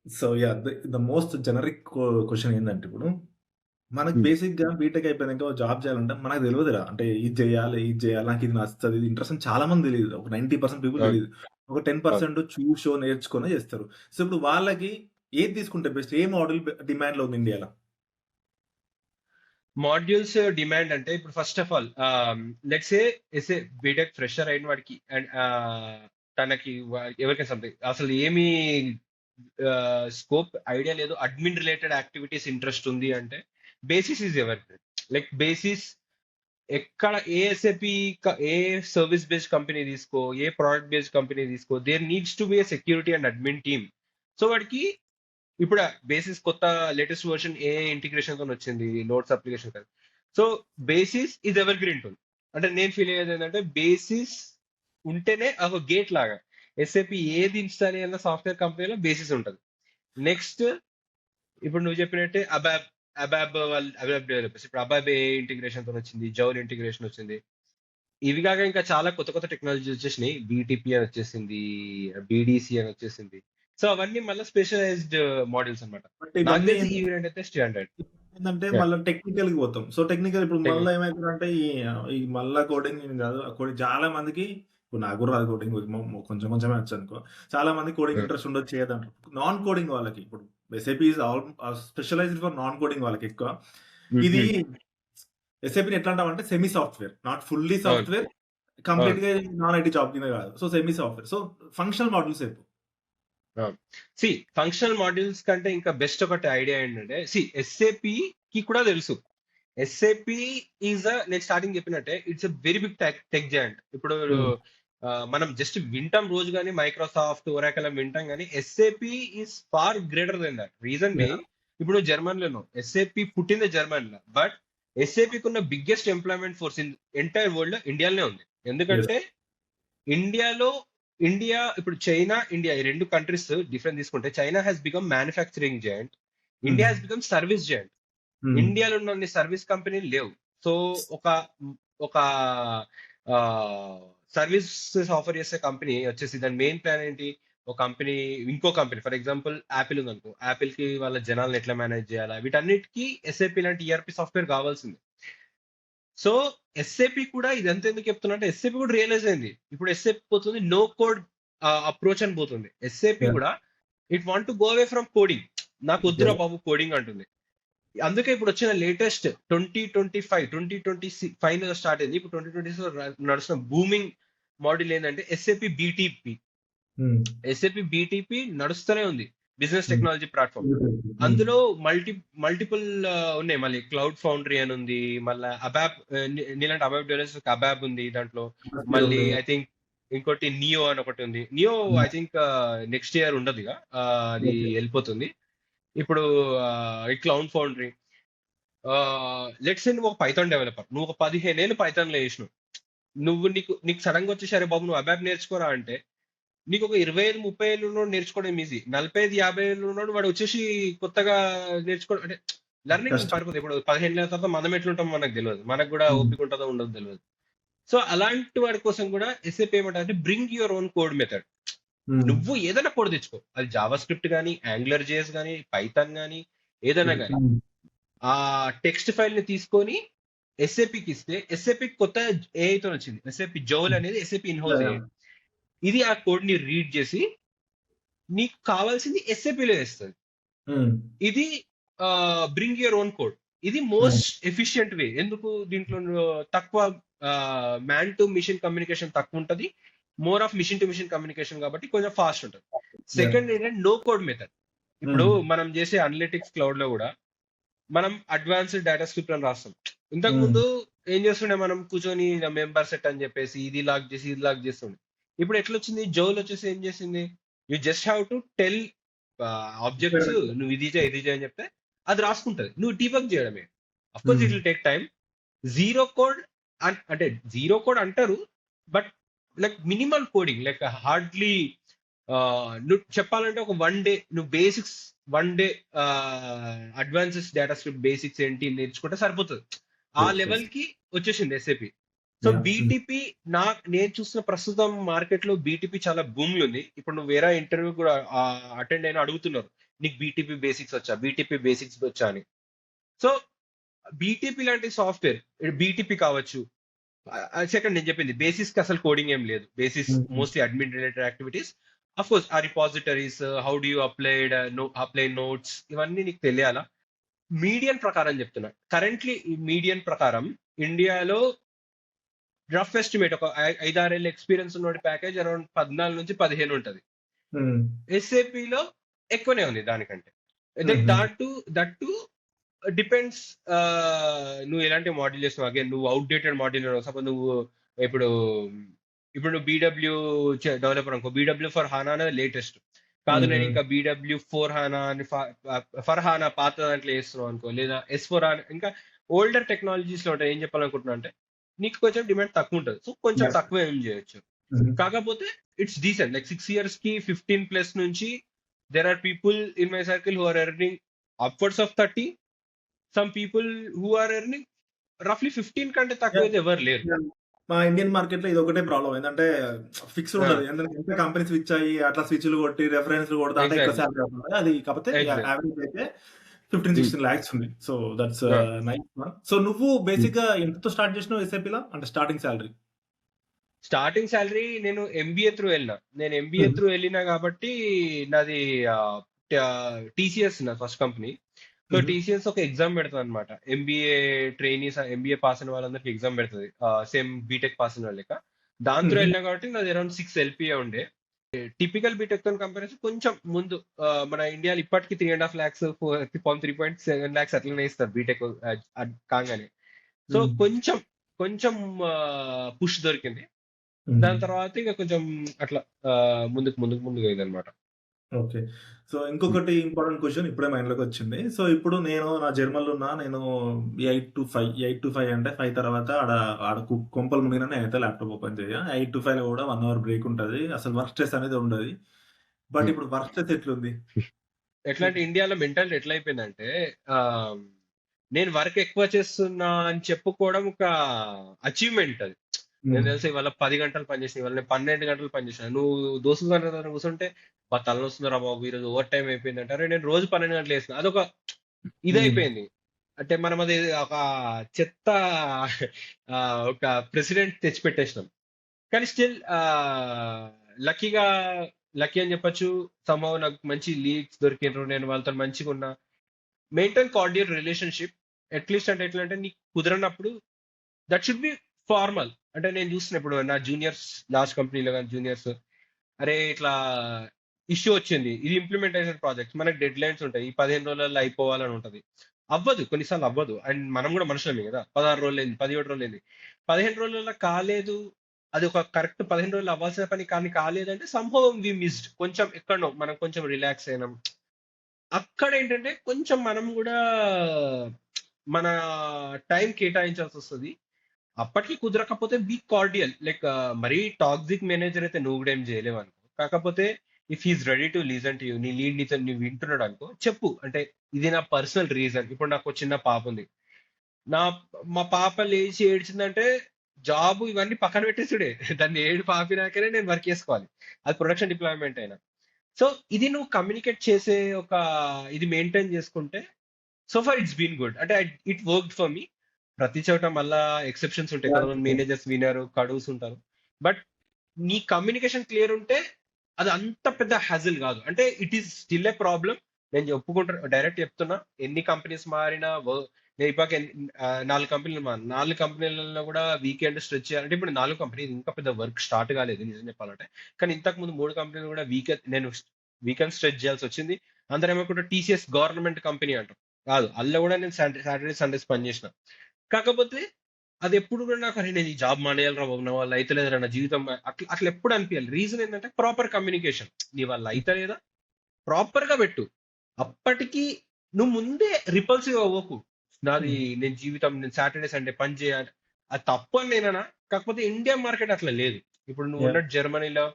So, yeah! The most generic question ఏందంటే ఇప్పుడు మనకు బేసిక్‌గా బీటెక్ అయిపోయినంక ఒక జాబ్ చేయాలంటే మనకు తెలవదురా. అంటే ఇది జేయాలి, నాకిది నచ్చుతది, ఇది ఇంట్రెస్ట్ అని చాలా మందికి తెలీదు. ఒక 90% పీపుల్ అవును, తెలీదు. ఒక అవును. 10% చూసో, నేర్చుకొనో చేస్తారు. సో, ఇప్పుడు వాళ్ళకి ఏది తీసుకుంటే బెస్ట్? ఏ మోడల్ డిమాండ్‌లో ఉంది ఇండియాల? మాడ్యూల్స్ డిమాండ్ అంటే ఇప్పుడు first of all let's say ఎస్ఏ బీటెక్ ఫ్రెషర్ అయిన వాడికి అండ్ తనకి ఎవరికైనా సంథింగ్ అసలు ఏమి స్కోప్ ఐడియా లేదు, అడ్మిన్ రిలేటెడ్ యాక్టివిటీస్ ఇంట్రెస్ట్ ఉంది అంటే basis is ever. Like basis ఎక్కడ ఏఎస్ఏపి, ఏ సర్వీస్ బేస్డ్ కంపెనీ తీసుకో, ఏ ప్రోడక్ట్ బేస్డ్ కంపెనీ తీసుకో, there needs to be a security and admin team. So వాడికి ఇప్పుడు బేసిస్ కొత్త లేటెస్ట్ వర్షన్ ఏ ఇంటిగ్రేషన్ తో వచ్చింది, నోట్స్ అప్లికేషన్ కదా. సో బేసిస్ ఇది ఎవర్ గ్రీన్ టూల్. అంటే నేను ఫీల్ అయ్యేది ఏంటంటే బేసిస్ ఉంటేనే ఒక గేట్ లాగా. ఎస్ఏపి ఏది ఇన్స్టాల్ అయిన సాఫ్ట్వేర్ కంపెనీలో బేసిస్ ఉంటుంది. నెక్స్ట్ ఇప్పుడు నువ్వు చెప్పినట్టే అబాబ్ వాళ్ళు అబాబ్ డెవలపర్స్, ఇప్పుడు అబాబ్ ఏ ఇంటిగ్రేషన్ తో వచ్చింది, జౌల్ ఇంటిగ్రేషన్ వచ్చింది. ఇవి కాక ఇంకా చాలా కొత్త కొత్త టెక్నాలజీ వచ్చేసినాయి. బీటీపీ అని వచ్చేసింది, బీడీసీ అని వచ్చేసింది. సో అవన్నీ మళ్ళీ స్పెషలైజ్డ్ మోడల్స్ అన్నమాట. బట్ నాకు ఇవన్నీ తెలిసి ఈ రెండు అయితే స్టాండర్డ్. ఏంటంటే మళ్ళీ టెక్నికల్ కి పోతాం. సో టెక్నికల్ ఇప్పుడు మళ్ళీ ఏమైతుందంటే ఈ మళ్ళా కోడింగ్ కాదు, కోడింగ్ చాలా మందికి, ఇప్పుడు నాకు కూడా రాదు కోడింగ్, కొంచెం కొంచెమే వచ్చు అనుకో. చాలా మంది కోడింగ్ ఇంట్రెస్ట్ ఉండదు, చేయదంటారు. నాన్ కోడింగ్ వాళ్ళకి ఇప్పుడు SAP is all specialised for non coding వాళ్ళకి ఎక్కువ. ఇది ఎస్ఏపి ఎట్లా అంటామంటే semi software, not fully software, complete గా నాన్ ఐటీ జాబ్ కింద కాదు. So semi software, so functional modules ఎక్కువ. సి ఫంక్షనల్ మాడ్యూల్స్ కంటే ఇంకా బెస్ట్ ఒకటి ఐడియా ఏంటంటే, ఎస్ఏపి కి కూడా తెలుసు. ఎస్ఏపి ఈజ్ నేను స్టార్టింగ్ చెప్పినట్టే it's a very big tech giant. ఇప్పుడు మనం జస్ట్ వింటాం రోజు కానీ, మైక్రోసాఫ్ట్, ఒరాకల్ వింటాం కానీ, SAP is far greater than that. Reason బి, ఇప్పుడు జర్మన్ లో ఎస్ఏపి పుట్టింది జర్మన్ లో, బట్ ఎస్ఏపికి ఉన్న biggest employment force in entire world లో ఇండియాలోనే ఉంది. ఎందుకంటే ఇండియా ఇప్పుడు చైనా, ఇండియా ఈ రెండు కంట్రీస్ డిఫరెంట్ తీసుకుంటే, China has become manufacturing joint, India has become service joint. ఇండియాలో ఉన్న సర్వీస్ కంపెనీలు లేవు. సో ఒక సర్వీసెస్ ఆఫర్ చేసే కంపెనీ వచ్చేసి దాని మెయిన్ ప్లాన్ ఏంటి, ఒక కంపెనీ ఇంకో కంపెనీ, ఫర్ ఎగ్జాంపుల్ యాపిల్ ఉంది అనుకో, యాపిల్ కి వాళ్ళ జనాలను ఎట్లా మేనేజ్ చేయాలా, వీటన్నిటికీ ఎస్ఏపి లాంటి ఈఆర్పి సాఫ్ట్వేర్ కావాల్సింది. సో ఎస్ఏపి కూడా ఇదంతా ఎందుకు చెప్తున్నా అంటే, ఎస్ఏపి కూడా రియలైజ్ అయింది. ఇప్పుడు ఎస్ఏపి పోతుంది నో కోడ్ అప్రోచ్ అని పోతుంది. ఎస్ఏపి కూడా it want to go away from coding. నాకు వద్దురా బాబు కోడింగ్ అంటుంది. అందుకే ఇప్పుడు వచ్చిన లేటెస్ట్ 2025 స్టార్ట్ అయింది, ఇప్పుడు 2026 నడుస్తున్న బూమింగ్ మోడల్ ఏంటంటే ఎస్ఏపి బీటీపీ. ఎస్ఏపి బీటీపీ నడుస్తూనే ఉంది, బిజినెస్ టెక్నాలజీ ప్లాట్ఫామ్. అందులో మల్టిపుల్ ఉన్నాయి. మళ్ళీ క్లౌడ్ ఫౌండరీ అని ఉంది, మళ్ళీ అబాబ్, నీలాంటి అబాబ్ డెవలపర్స్ అబాబ్ ఉంది దాంట్లో. మళ్ళీ ఐ థింక్ ఇంకోటి నియో అని ఒకటి ఉంది. Neo I think next year ఉండదు, ఇక అది వెళ్ళిపోతుంది. ఇప్పుడు ఈ క్లౌడ్ ఫౌండరీ, లెట్స్ సే నువ్వు ఒక పైథాన్ డెవలపర్, నువ్వు ఒక 15 ఏళ్ళు పైథాన్ లో చేసినావు. నీకు సడన్ గా వచ్చేసరే బాబు నువ్వు అబాబ్ నేర్చుకోరా అంటే, నీకు ఒక 25-30 ఏళ్ళు ఉన్నాడు నేర్చుకోవడం ఈజీ. 45-50 ఏళ్ళు ఉన్నాడు వాడు వచ్చేసి కొత్తగా నేర్చుకోవడం అంటే లెర్నింగ్ పడిపోతుంది. ఇప్పుడు 15 ఏళ్ళ తర్వాత మనం ఎట్లుంటాం మనకు తెలియదు, మనకు కూడా ఓపిక ఉంటుందో ఉండదు తెలియదు. సో అలాంటి వాడి కోసం కూడా ఎస్ఏపి ఏమంటారంటే bring your own code method. నువ్వు ఏదైనా కోడ్ తెచ్చుకో, అది జావా స్క్రిప్ట్ కానీ, యాంగులర్ జేఎస్ కానీ, పైథాన్ కానీ, ఏదైనా కానీ ఆ టెక్స్ట్ ఫైల్ ని తీసుకొని ఎస్ఏపికి ఇస్తే, ఎస్ఏపి కొత్త ఏఐతో వచ్చింది ఎస్ఏపి జౌల్ అనేది, ఎస్ఏపి ఇన్హౌస్ ఏఐ. ఇది ఆ కోడ్ ని రీడ్ చేసి నీకు కావాల్సింది ఎస్ఏపిలో వేస్తుంది. ఇది బ్రింగ్ యువర్ ఓన్ కోడ్. ఇది మోస్ట్ ఎఫిషియంట్ వే. ఎందుకు, దీంట్లో తక్కువ మ్యాన్ టు మిషన్ కమ్యూనికేషన్ తక్కువ ఉంటది, more of machine to machine communication కాబట్టి కొంచెం ఫాస్ట్ ఉంటుంది. సెకండ్ ఏంటంటే నో కోడ్ మెథడ్. ఇప్పుడు మనం చేసే అనలిటిక్స్ క్లౌడ్ లో కూడా మనం అడ్వాన్స్డ్ డేటా స్క్రిప్ట్ అని రాస్తాం. ఇంతకు ముందు ఏం చేస్తుండే, మనం కూర్చొని మెంబర్ సెట్ అని చెప్పేసి ఇది లాక్ చేసి ఇది లాక్ చేస్తుండే. ఇప్పుడు ఎట్లా వచ్చింది, జోల్ వచ్చేసి ఏం చేసింది, you just have to tell objects, నువ్వు ఇది చేయి అని చెప్తే అది రాసుకుంటది, నువ్వు డీబగ్ చేయడమే. Of course it will take time. Zero code అంటే జీరో కోడ్ అంటారు, but like minimal coding, like hardly నువ్వు చెప్పాలంటే ఒక 1 డే నువ్వు basics 1 day advances data script basics ఏంటి నేర్చుకుంటే సరిపోతుంది. ఆ లెవెల్ కి వచ్చేసింది ఎస్ఏపి. సో బీటీపీ నేను చూస్తున్న ప్రస్తుతం మార్కెట్ లో బీటీపీ చాలా భూమి ఉంది. ఇప్పుడు నువ్వు వేరే ఇంటర్వ్యూ కూడా అటెండ్ అయినా అడుగుతున్నారు, నీకు బీటీపీ బేసిక్స్ వచ్చా, బీటీపీ బేసిక్స్ వచ్చా అని. సో బీటీపీ లాంటి సాఫ్ట్వేర్, బీటీపీ కావచ్చు. సెకండ్ నేను చెప్పింది బేసిస్ కి అసలు కోడింగ్ ఏం లేదు, basis mostly admin related activities. Of course ఆ repositories, how do you apply notes, ఇవన్నీ నీకు తెలియాలా. మీడియన్ ప్రకారం చెప్తున్నా, కరెంట్లీ మీడియన్ ప్రకారం ఇండియాలో రఫ్ ఎస్టిమేట్ ఒక 5-6 ఏళ్ళ ఎక్స్పీరియన్స్ ఉన్న ప్యాకేజ్ అరౌండ్ 14 నుంచి 15 ఉంటది. ఎస్ఏపిలో ఎక్కువనే ఉంది దానికంటే. దట్ టు డిపెండ్స్ నువ్వు ఎలాంటి మోడల్ చేస్తున్నావు. అగైన్ నువ్వు అవుట్డేటెడ్ మోడల్, సపోజ్ నువ్వు ఇప్పుడు నువ్వు బీడబ్ల్యూ డెవలపర్ అనుకో, బీడబ్ల్యూ ఫర్ హానా అనేది లేటెస్ట్. కాదు నేను ఇంకా BW4 హానా అని ఫర్హానా పాత దాంట్లో వేస్తున్నావు అనుకో, లేదా S4 హానా ఇంకా ఓల్డర్ టెక్నాలజీస్ లో ఉంటాయి. ఏం చెప్పాలనుకుంటున్నా అంటే నీకు కొంచెం డిమాండ్ తక్కువ ఉంటుంది, సో కొంచెం తక్కువ ఏం చేయొచ్చు. కాకపోతే ఇట్స్ డీసెంట్, లైక్ 6 years కి 15+ నుంచి there are people in my circle who are earning upwards of 30. Some people who are earning roughly 15 కంటే తక్కువ అయితే ఎవరు లేరు. మా ఇండియన్ మార్కెట్ లో ఇది ఒకటే ప్రాబ్లం ఏంటంటే ఫిక్స్ ఉండదు. ఎందుకంటే ఎంత కంపెనీ స్విచ్ అయ్యి అట్లా స్విచ్లు కొట్టి రెఫరెన్స్ కొడతా అంటే ఎక్కువ శాలరీ అవుతుంది. అది కాకపోతే యావరేజ్ అయితే 15-16 lakhs ఉంది. So that's nice. సో నువ్వు బేసిక్ గా ఎంతతో స్టార్ట్ చేసినావు ఎస్ఐపి లో, అంటే స్టార్టింగ్ శాలరీ నేను ఎంబీఏ త్రూ వెళ్ళినా. నేను ఎంబీఏ త్రూ వెళ్ళినా కాబట్టి నాది TCS నా ఫస్ట్ కంపెనీ. సో TCS ఒక ఎగ్జామ్ పెడుతుంది అనమాట. ఎంబీఏ ట్రైనీస్, ఎంబీఏ పాస్ అయిన వాళ్ళందరికి ఎగ్జామ్ పెడుతుంది, సేమ్ బీటెక్ పాస్ అయిన వాళ్ళక. దాంతో వెళ్ళినా కాబట్టి నాది అరౌండ్ 6 LPA ఉండే. టిపికల్ బీటెక్ తో కంపేర్ చేసి కొంచెం ముందు, మన ఇండియాలో ఇప్పటికి 3.5 lakhs 3.7 lakhs అట్లనే ఇస్తారు బీటెక్ కాగానే. సో కొంచెం కొంచెం పుష్ దొరికింది. దాని తర్వాత ఇక కొంచెం అట్లా ముందుకు అయిందనమాట. ఓకే. సో ఇంకొకటి ఇంపార్టెంట్ క్వశ్చన్ ఇప్పుడే మైండ్ లోకి వచ్చింది. సో ఇప్పుడు నేను నా జర్మన్లో ఉన్నా, నేను 8 to 5 అంటే 5 తర్వాత ఆడ కొంపలు మునిగినా నేనైతే ల్యాప్టాప్ ఓపెన్ చేయ. 8 to 5 లో కూడా 1 hour బ్రేక్ ఉంటుంది. అసలు వర్క్ స్ట్రెస్ అనేది ఉండదు. బట్ ఇప్పుడు వర్క్ స్ట్రెస్ ఎట్లుంది? ఎట్లా అంటే ఇండియాలో మెంటాలిటీ ఎట్లా అయిపోయిందంటే, నేను వర్క్ ఎక్కువ చేస్తున్నా అని చెప్పుకోవడం ఒక అచీవ్మెంట్. అది నేను తెలిసి ఇవాళ 10 గంటలు పనిచేసిన, ఇవాళ నేను 12 గంటలు పనిచేసాను. నువ్వు దోస్తులు దగ్గర కూర్చుంటే మా తలనొస్తున్నారా బాబు ఈరోజు ఓవర్ టైం అయిపోయింది అంటారు. నేను రోజు 12 గంటలు వేసిన, అదొక ఇదైపోయింది. అంటే మనం అది ఒక చెత్త ఒక ప్రెసిడెంట్ తెచ్చిపెట్టేసినాం. కానీ స్టిల్ లక్కీ అని చెప్పొచ్చు. సంభవ్ నాకు మంచి లీడ్స్ దొరికినారు, నేను వాళ్ళతో మంచిగా ఉన్నా. Maintain cordial relationship at least. అంటే ఎట్లా అంటే నీకు కుదరనప్పుడు దట్ షుడ్ బి ఫార్మల్. అంటే నేను చూస్తున్నప్పుడు నా జూనియర్స్, లాస్ట్ కంపెనీలో కానీ జూనియర్స్, అరే ఇట్లా ఇష్యూ వచ్చింది, ఇది ఇంప్లిమెంటేషన్ ప్రాజెక్ట్, మనకి డెడ్ లైన్స్ ఉంటాయి, ఈ 15 రోజులలో అయిపోవాలని ఉంటది. అవ్వదు, కొన్నిసార్లు అవ్వదు. అండ్ మనం కూడా మనుషులమే కదా. 16 రోజులు అయింది, 17 రోజులు అయింది, 15 రోజులలో కాలేదు. అది ఒక కరెక్ట్ 15 రోజులు అవ్వాల్సిన పని కానీ కాలేదంటే సంభవం వి మిస్డ్. కొంచెం ఎక్కడో మనం కొంచెం రిలాక్స్ అయినాం. అక్కడ ఏంటంటే కొంచెం మనం కూడా మన టైం కేటాయించాల్సి వస్తుంది. అప్పటికి కుదరకపోతే బీ కార్డియల్. లైక్ మరీ టాక్సిక్ మేనేజర్ అయితే నువ్వు కూడా ఏం చేయలేవు అనుకో. కాకపోతే if he's ready to listen to you, నీ లీడ్ నీతో నువ్వు వింటున్నాడు అనుకో, చెప్పు. అంటే ఇది నా పర్సనల్ రీజన్. ఇప్పుడు నాకు చిన్న పాప ఉంది, మా పాప లేచి ఏడ్చిందంటే జాబ్ ఇవన్నీ పక్కన పెట్టేసుడే, దాన్ని ఏడు పాపినాకనే నేను వర్క్ చేసుకోవాలి, అది ప్రొడక్షన్ డిప్లాయ్మెంట్ అయినా. సో ఇది నువ్వు కమ్యూనికేట్ చేసే ఒక ఇది మెయింటైన్ చేసుకుంటే so far it's been good. అంటే ఇట్ వర్క్డ్ ఫర్ మీ. ప్రతి చోట మళ్ళా ఎక్సెప్షన్స్ ఉంటాయి, కొంతమంది మేనేజర్స్ వినరు, కడువుస్ ఉంటారు. బట్ నీ కమ్యూనికేషన్ క్లియర్ ఉంటే అది అంత పెద్ద హ్యాజిల్ కాదు. అంటే it is still A problem, నేను ఒప్పుకుంటున్నా, డైరెక్ట్ చెప్తున్నా. ఎన్ని కంపెనీస్ మారినా, నేను ఇప్పటికే 4 కంపెనీలు మారిన, 4 కంపెనీలలో కూడా వీకెండ్ స్ట్రెచ్ చేయాలంటే, ఇప్పుడు 4 కంపెనీలు ఇంకా పెద్ద వర్క్ స్టార్ట్ కాలేదు నిజం చెప్పాలంటే. కానీ ఇంతకు ముందు 3 కంపెనీలు కూడా వీకెండ్ స్ట్రెచ్ చేయాల్సి వచ్చింది. అందరూ ఏమనుకుంటే TCS గవర్నమెంట్ కంపెనీ అంటారు, కాదు. అల్ల కూడా నేను సాటర్డే సండేస్ పనిచేసిన. కాకపోతే అది ఎప్పుడు కూడా నాకు, అరే నేను ఈ జాబ్ మానేయాలరా బాబు, నా వల్ల అయితే లేదా, నా జీవితం అట్లా ఎప్పుడు అనిపించాలి. రీజన్ ఏంటంటే ప్రాపర్ కమ్యూనికేషన్. నీ వల్ల అయితే లేదా ప్రాపర్ గా పెట్టు. అప్పటికి నువ్వు ముందే రిపల్సివ్ అవ్వకు. నాది నేను జీవితం, నేను సాటర్డే సండే పని చేయాలి, అది తప్పు అని నేనన్నా. కాకపోతే ఇండియా మార్కెట్ అట్లా లేదు. ఇప్పుడు నువ్వు ఉన్నట్టు జర్మనీలో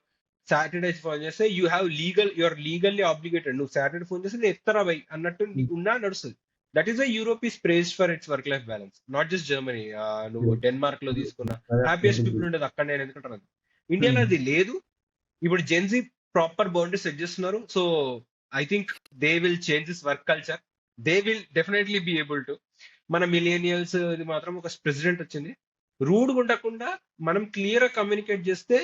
సాటర్డే ఫోన్ చేస్తే యూఆర్ లీగల్లీ ఆబ్లిగేటెడ్. నువ్వు సాటర్డే ఫోన్ చేస్తే నేను ఎత్తరా బై అన్నట్టు ఉన్నా నడుస్తుంది. That is why Europe is praised for its work life balance, not just Germany. నువ్వు డెన్మార్క్ లో తీసుకున్న హ్యాపీయెస్ట్ పీపుల్ ఉండేది అక్కడ, నేను ఎందుకంటాను. ఇండియాలో అది లేదు. ఇప్పుడు జెన్జీ ప్రాపర్ బౌండరీ సెట్ చేస్తున్నారు. So I think they will change this work culture. They will definitely be able to. మన మిలేనియల్స్ ఇది మాత్రం ఒక ప్రెసిడెంట్ వచ్చింది, రూడ్ ఉండకుండా మనం క్లియర్ గా కమ్యూనికేట్ చేస్తే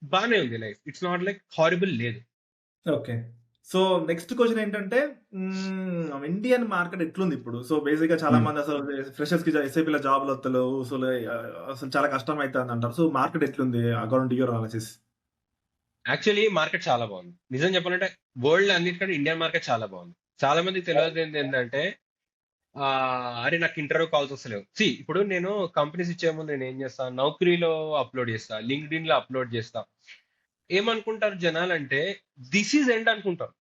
బానే ఉంది life. It's not like horrible లేదు. ఓకే. సో నెక్స్ట్ క్వశ్చన్ ఏంటంటే, ఇండియన్ మార్కెట్ ఎట్లుంది ఇప్పుడు? సో బేసిక్ గా చాలా మంది అసలు ఫ్రెషర్స్ కి ఎస్ఐపీ జాబ్లు వస్తలేవు, అసలు చాలా కష్టం అవుతుంది అంటారు. సో మార్కెట్ ఎట్లుంది according to your analysis? Actually market చాలా బాగుంది. నిజం చెప్పాలంటే వరల్డ్ అన్నిటికంటే ఇండియన్ మార్కెట్ చాలా బాగుంది. చాలా మందికి తెలియదు ఏంటంటే, అరే నాకు ఇంటర్వ్యూ కాల్స్ వస్తలేవు. ఇప్పుడు నేను కంపెనీస్ ఇచ్చే ముందు నేను ఏం చేస్తా, నౌకరీలో అప్లోడ్ చేస్తా, లింక్డ్ఇన్ లో అప్లోడ్ చేస్తా. ఏమనుకుంటారు జనాలంటే దిస్ ఈజ్ ఎండ్ అనుకుంటారు.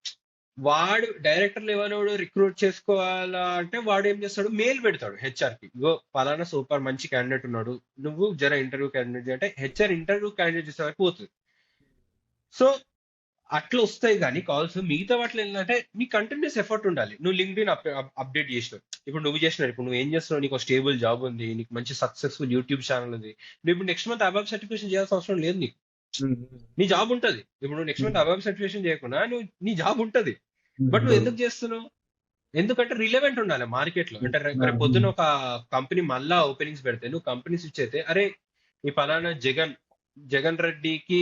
వాడు డైరెక్టర్ లెవెల్ వాడు రిక్రూట్ చేసుకోవాలా అంటే వాడు ఏం చేస్తాడు, మెయిల్ పెడతాడు హెచ్ఆర్ కి, ఇగో పలానా సూపర్ మంచి క్యాండిడేట్ ఉన్నాడు, నువ్వు జర ఇంటర్వ్యూ క్యాండిడేట్ అంటే హెచ్ఆర్ ఇంటర్వ్యూ క్యాండిడేట్ చేసే వరకు పోతుంది. సో అట్లా వస్తాయి కానీ కాల్స్. మిగతా వాటిలో ఏంటంటే నీ కంటిన్యూస్ ఎఫర్ట్ ఉండాలి. నువ్వు లింక్డ్ఇన్ అప్డేట్ చేసినావు, ఇప్పుడు నువ్వు చేసినావు, ఇప్పుడు నువ్వు ఏం చేస్తున్నావు, నీకు స్టేబుల్ జాబ్ ఉంది, నీకు మంచి సక్సెస్ఫుల్ యూట్యూబ్ ఛానల్ ఉంది, నువ్వు ఇప్పుడు నెక్స్ట్ మంత్ అబాబ్ సర్టిఫికేషన్ చేయాల్సిన అవసరం లేదు నీకు. నీ జాబ్ ఉంటది. ఇప్పుడు నువ్వు నెక్స్ట్ మంత్ అబాబ్ సర్టిఫికేషన్ చేయకుండా నువ్వు నీ జాబ్ ఉంటది. బట్ నువ్వు ఎందుకు చేస్తున్నావు? ఎందుకంటే రిలవెంట్ ఉండాలి మార్కెట్ లో. అంటే రేపు పొద్దున ఒక కంపెనీ మళ్ళా ఓపెనింగ్స్ పెడితే నువ్వు కంపెనీ స్విచ్ అయితే, అరే ఈ పలానా జగన్ రెడ్డికి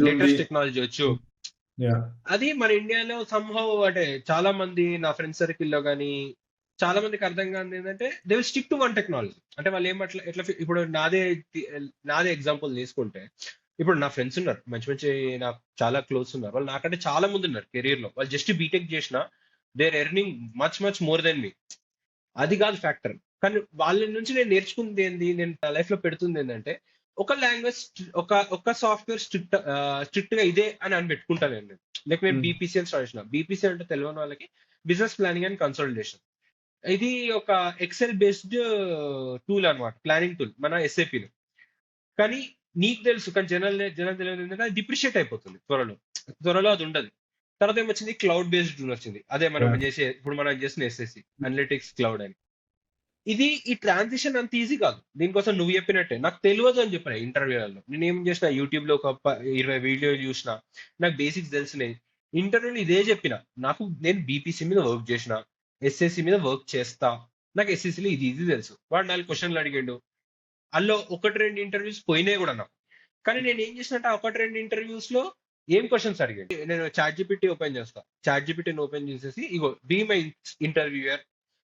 లేటెస్ట్ టెక్నాలజీ వచ్చు. అది మన ఇండియాలో సంహౌ అంటే చాలా మంది నా ఫ్రెండ్ సర్కిల్ లో కానీ చాలా మందికి అర్థం కాదు ఏంటంటే they will stick to one technology. అంటే వాళ్ళు ఏమట్లా ఎట్లా ఇప్పుడు నాదే ఎగ్జాంపుల్ తీసుకుంటే, ఇప్పుడు నా ఫ్రెండ్స్ ఉన్నారు మంచి మంచి, నాకు చాలా క్లోజ్ ఉన్నారు, వాళ్ళు నాకంటే చాలా మంది ఉన్నారు కెరీర్ లో, వాళ్ళు జస్ట్ బీటెక్ చేసిన they are earning much much more than me. అది కాదు ఫ్యాక్టర్. కానీ వాళ్ళ నుంచి నేను నేర్చుకుంది ఏంది, నేను నా లైఫ్ లో పెడుతుంది ఏంటంటే ఒక లాంగ్వేజ్, ఒక సాఫ్ట్వేర్ స్ట్రిక్ట్ గా ఇదే అని పెట్టుకుంటాను నేను. లైక్ నేను బీపీసీ అని స్టార్ట్ చేసిన. బీపీసీ అంటే తెలియని వాళ్ళకి బిజినెస్ ప్లానింగ్ అండ్ కన్సల్టేషన్. ఇది ఒక ఎక్సెల్ బేస్డ్ టూల్ అన్నమాట, ప్లానింగ్ టూల్ మన SAP లో. కానీ నీకు తెలుసు, కానీ జనం తెలియదు ఏంటంటే అది డిప్రిషియేట్ అయిపోతుంది త్వరలో అది ఉండదు. తర్వాత ఏమొచ్చింది, క్లౌడ్ బేస్డ్ టూల్ వచ్చింది. అదే మనం ఇప్పుడు మనం చేసిన SSC అనలిటిక్స్ క్లౌడ్ అని. ఈ ట్రాన్సిషన్ అంత ఈజీ కాదు. దీనికోసం నువ్వు చెప్పినట్టే నాకు తెలియదు అని చెప్పిన ఇంటర్వ్యూలలో. నేను ఏం చేసిన, యూట్యూబ్ లో ఒక 20 వీడియోలు చూసిన, నాకు బేసిక్స్ తెలిసినాయి. ఇంటర్వ్యూలో ఇదే చెప్పిన, నేను బీపీసీ మీద వర్క్ చేసిన, SSC మీద వర్క్ చేస్తా, నాకు SSC లో ఇది తెలుసు. వాడు 4 క్వశ్చన్లు అడిగిండు, అందులో 1-2 ఇంటర్వ్యూస్ పోయినాయి కూడా నాకు. కానీ నేను ఏం చేసినట్టు ఆ 1-2 ఇంటర్వ్యూస్ లో ఏం క్వశ్చన్స్ అడిగాడు, నేను ChatGPT ఓపెన్ చేస్తా, ChatGPTని ఓపెన్ చేసేసి ఇగో బీ మై ఇంటర్వ్యూయర్,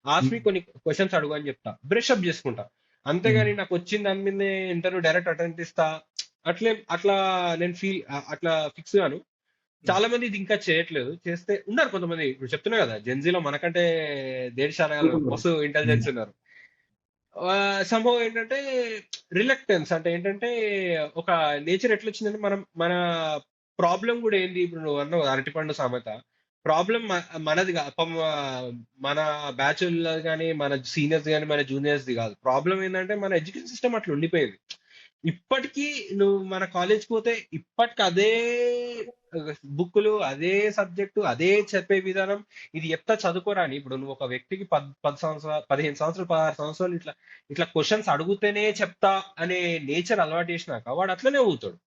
ఆస్మి కొన్ని క్వశ్చన్స్ అడుగు అని చెప్తా, బ్రష్ అప్ చేసుకుంటా. అంతేగాని నాకు వచ్చింది దాని మీద ఇంటర్వ్యూ డైరెక్ట్ అటెండ్ ఇస్తా అట్లా నేను అట్లా ఫిక్స్ గాను. చాలా మంది ఇది ఇంకా చేయట్లేదు. చేస్తే ఉన్నారు కొంతమంది, ఇప్పుడు చెప్తున్నా కదా జెన్జీలో మనకంటే దేశాల మస్తు ఇంటెలిజెన్స్ ఉన్నారు. సంభవం ఏంటంటే రిలక్టెన్స్ అంటే ఏంటంటే ఒక నేచర్ ఎట్లా వచ్చిందంటే మన ప్రాబ్లం కూడా ఏంది, ఇప్పుడు నువ్వు అన్నావు అరటిపండు సామెత, ప్రాబ్లం మనది మన బ్యాచులర్ కానీ మన సీనియర్స్ కానీ మన జూనియర్స్ది కాదు. ప్రాబ్లం ఏంటంటే మన ఎడ్యుకేషన్ సిస్టమ్ అట్లా ఉండిపోయింది. ఇప్పటికీ నువ్వు మన కాలేజ్ పోతే ఇప్పటికి అదే బుక్కులు, అదే సబ్జెక్టు, అదే చెప్పే విధానం. ఇది చెప్తా చదువుకోరాని. ఇప్పుడు నువ్వు ఒక వ్యక్తికి 10 సంవత్సరాలు 15 సంవత్సరాలు 16 సంవత్సరాలు ఇట్లా క్వశ్చన్స్ అడుగుతేనే చెప్తా అనే నేచర్ అలవాటు చేసినాక వాడు అట్లనే అవుతాడు.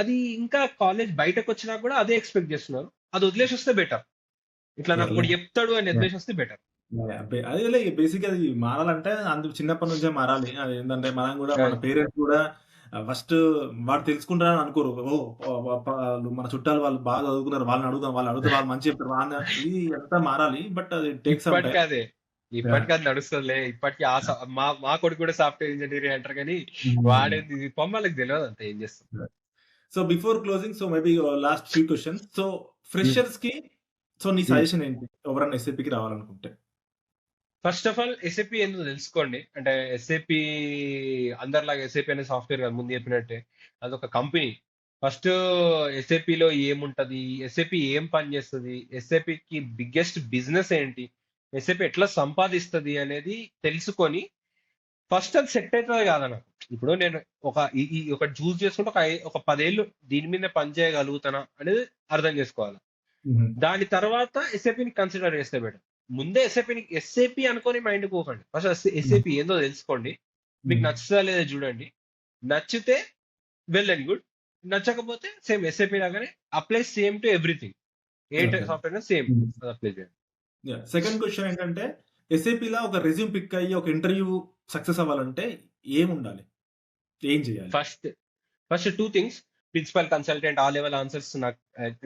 అది ఇంకా కాలేజ్ బయటకు వచ్చినా కూడా అదే ఎక్స్పెక్ట్ చేస్తున్నారు. అది వదిలేసి వస్తే బెటర్. ఇట్లా నాకు ఇప్పుడు చెప్తాడు అని వదిలేసి వస్తే బెటర్. అదే బేసిక్ అది మారాలంటే అందుకు చిన్నప్పటి నుంచే మారాలి. అది ఏంటంటే మనం కూడా మన పేరెంట్స్ కూడా ఫస్ట్ వాడు తెలుసుకుంటారని అనుకోరు. మన చుట్టాలు వాళ్ళు బాగా చదువుకున్నారు, వాళ్ళని అడుగుతాం, వాళ్ళు మంచి చెప్తారు, ఇది అంతా మారాలి. బట్ అది టేక్స్ ఇప్పటికీ అది నడుస్తుందిలే. ఇప్పటికీ మా కొడుకు కూడా సాఫ్ట్వేర్ ఇంజనీరింగ్ అంటారు, కానీ వాడేది పొమ్మలకి తెలియదు అంత ఏం చేస్తుంది. So before closing, so maybe last few questions. So freshers కి సో నీ సజెషన్ ఏంటి ఎవరన్నా SAPకి రావాలనుకుంటే? ఫస్ట్ ఆఫ్ ఆల్ SAP ఎందుకు తెలుసుకోండి. అంటే SAP అందరిలాగా SAP అనే సాఫ్ట్వేర్ కాదు, ముందు చెప్పినట్టే అదొక కంపెనీ. ఫస్ట్ SAP లో ఏముంటది, SAP ఏం పని చేస్తుంది, SAPకి బిగ్గెస్ట్ బిజినెస్ ఏంటి, SAP ఎట్లా సంపాదిస్తుంది అనేది తెలుసుకొని ఫస్ట్ అది సెట్ అవుతుంది కాదన్న. ఇప్పుడు నేను ఒక చూస్ చేసుకుంటే ఒక 10 ఏళ్ళు దీని మీద పని చేయగలుగుతానా అనేది అర్థం చేసుకోవాలి. దాని తర్వాత SAPని కన్సిడర్ చేస్తే బెటర్. ముందే SAP అనుకొని మైండ్ పోకండి. ఫస్ట్ SAP ఏందో తెలుసుకోండి, మీకు నచ్చుతా లేదా చూడండి, నచ్చితే వెల్ అండ్ గుడ్, నచ్చకపోతే సేమ్ SAP లాగానే apply same to everything. A software same apply చేయండి. సెకండ్ క్వశ్చన్ ఏంటంటే SAP లా ఒక రెజ్యూమ్ పిక్ అయ్యి ఒక ఇంటర్వ్యూ సక్సెస్ అవ్వాలంటే ఏముండాలి, ఏం చేయాలి? First 2 things. ప్రిన్సిపల్ కన్సల్టెంట్ ఆ లెవెల్ ఆన్సర్స్ నాకు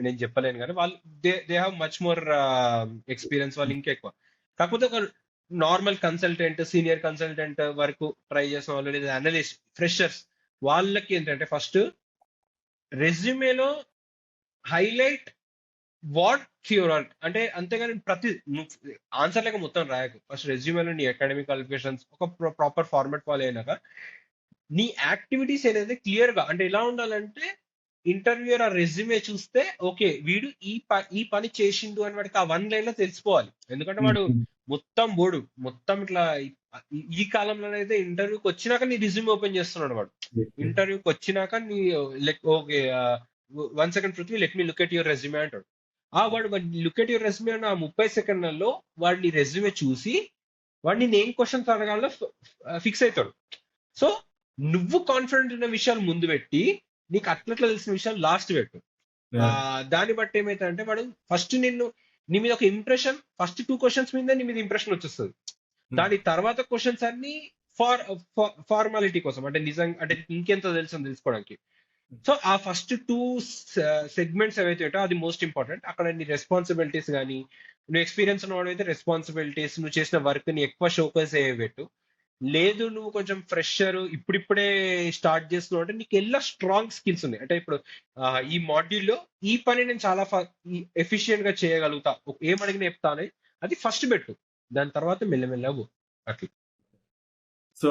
నేను చెప్పలేను, కానీ వాళ్ళు they have much more experience, వాళ్ళు ఇంకా ఎక్కువ. కాకపోతే ఒక నార్మల్ కన్సల్టెంట్, సీనియర్ కన్సల్టెంట్ వరకు ట్రై చేసిన వాళ్ళు, లేదా అనలిస్ట్, ఫ్రెషర్స్, వాళ్ళకి ఏంటంటే ఫస్ట్ రెజ్యూమేలో హైలైట్ వాట్ యువర్ అంటే అంతేగాని ప్రతి ఆన్సర్ లేక మొత్తం రాయకు. ఫస్ట్ రెజ్యూమేలో నీ అకాడమిక్ క్వాలిఫికేషన్స్ ఒక ప్రాపర్ ఫార్మాట్ ఫాలో అయినాక నీ యాక్టివిటీస్ అనేది క్లియర్ గా, అంటే ఎలా ఉండాలంటే ఇంటర్వ్యూయర్ ఆ రెజ్యూమే చూస్తే ఓకే వీడు ఈ పని చేసిండు అని వాడికి ఆ 1 లైన్ లో తెలిసిపోవాలి. ఎందుకంటే వాడు మొత్తం ఇట్లా ఈ కాలంలోనైతే ఇంటర్వ్యూకి వచ్చినాక నీ రిజ్యూమ్ ఓపెన్ చేస్తున్నాడు వాడు. ఇంటర్వ్యూకి వచ్చినాక నీ okay 1 second Prithvi let me look at your resume అంటాడు. వాడు లుక్ ఎట్ యువర్ రెజ్యూమే అన్న 30 సెకండ్లలో వాడిని రెజ్యూమే చూసి వాడిని నేను క్వశ్చన్స్ అడగాలో ఫిక్స్ అవుతాడు. సో నువ్వు కాన్ఫిడెంట్ ఉన్న విషయాలు ముందు పెట్టి నీకు అట్లట్లా తెలిసిన విషయాలు లాస్ట్ పెట్టు. దాన్ని బట్టి ఏమైతే అంటే వాడు ఫస్ట్ నీ మీద ఒక ఇంప్రెషన్, ఫస్ట్ 2 క్వశ్చన్స్ మీద నీ మీద ఇంప్రెషన్ వచ్చేస్తుంది. దాని తర్వాత క్వశ్చన్స్ అన్ని ఫార్మాలిటీ కోసం, అంటే నిజంగా అంటే ఇంకెంత తెలుసు తెలుసుకోవడానికి. సో ఆ ఫస్ట్ 2 సెగ్మెంట్స్ ఏవైతే ఉంటాయో అది మోస్ట్ ఇంపార్టెంట్. అక్కడ నీ రెస్పాన్సిబిలిటీస్ కానీ, నువ్వు ఎక్స్పీరియన్స్ ఉన్నవాడు అయితే రెస్పాన్సిబిలిటీస్, నువ్వు చేసిన వర్క్ ని ఎక్కువ షోకేస్ పెట్టు. లేదు నువ్వు కొంచెం ఫ్రెషర్ ఇప్పుడిప్పుడే స్టార్ట్ చేస్తున్నావు అంటే నీకు ఎలా స్ట్రాంగ్ స్కిల్స్ ఉన్నాయి. అంటే ఇప్పుడు ఈ మాడ్యూల్లో ఈ పని నేను చాలా ఎఫిషియెంట్ గా చేయగలుగుతా, ఏమడిగిన చెప్తానే అది ఫస్ట్ పెట్టు. దాని తర్వాత మెల్లమెల్లవు అట్లా. సో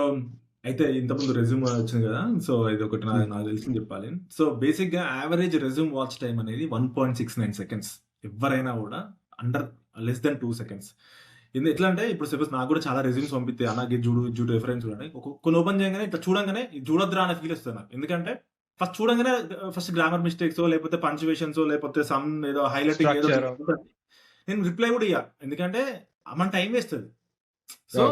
అయితే ఇంతకుముందు రెజ్యూమ్ వచ్చింది కదా, సో ఇది ఒకటి నాకు తెలిసింది చెప్పాలి. సో బేసిక్ గా యావరేజ్ రెజ్యూమ్ వాచ్ టైం అనేది 1.69 సెకండ్స్. ఎవరైనా కూడా అండర్ లెస్ దెన్ 2 సెకండ్స్. ఎట్లా అంటే ఇప్పుడు సపోజ్ నాకు కూడా చాలా రెజ్యూమ్స్ పంపిస్తే అలాగే జూడు రిఫరెన్స్ చూడండి, కొన్ని ఓపెన్ చేయగానే ఇట్లా చూడంగానే చూడొద్దురా అనే ఫీల్ వస్తుంది నాకు. ఎందుకంటే ఫస్ట్ చూడంగానే ఫస్ట్ గ్రామర్ మిస్టేక్స్ లేకపోతే పంచువేషన్స్ లేకపోతే సమ్ ఏదో హైలైటింగ్ ఏదో నేను రిప్లై కూడా ఇయ్య, ఎందుకంటే మన టైం వేస్తుంది. సో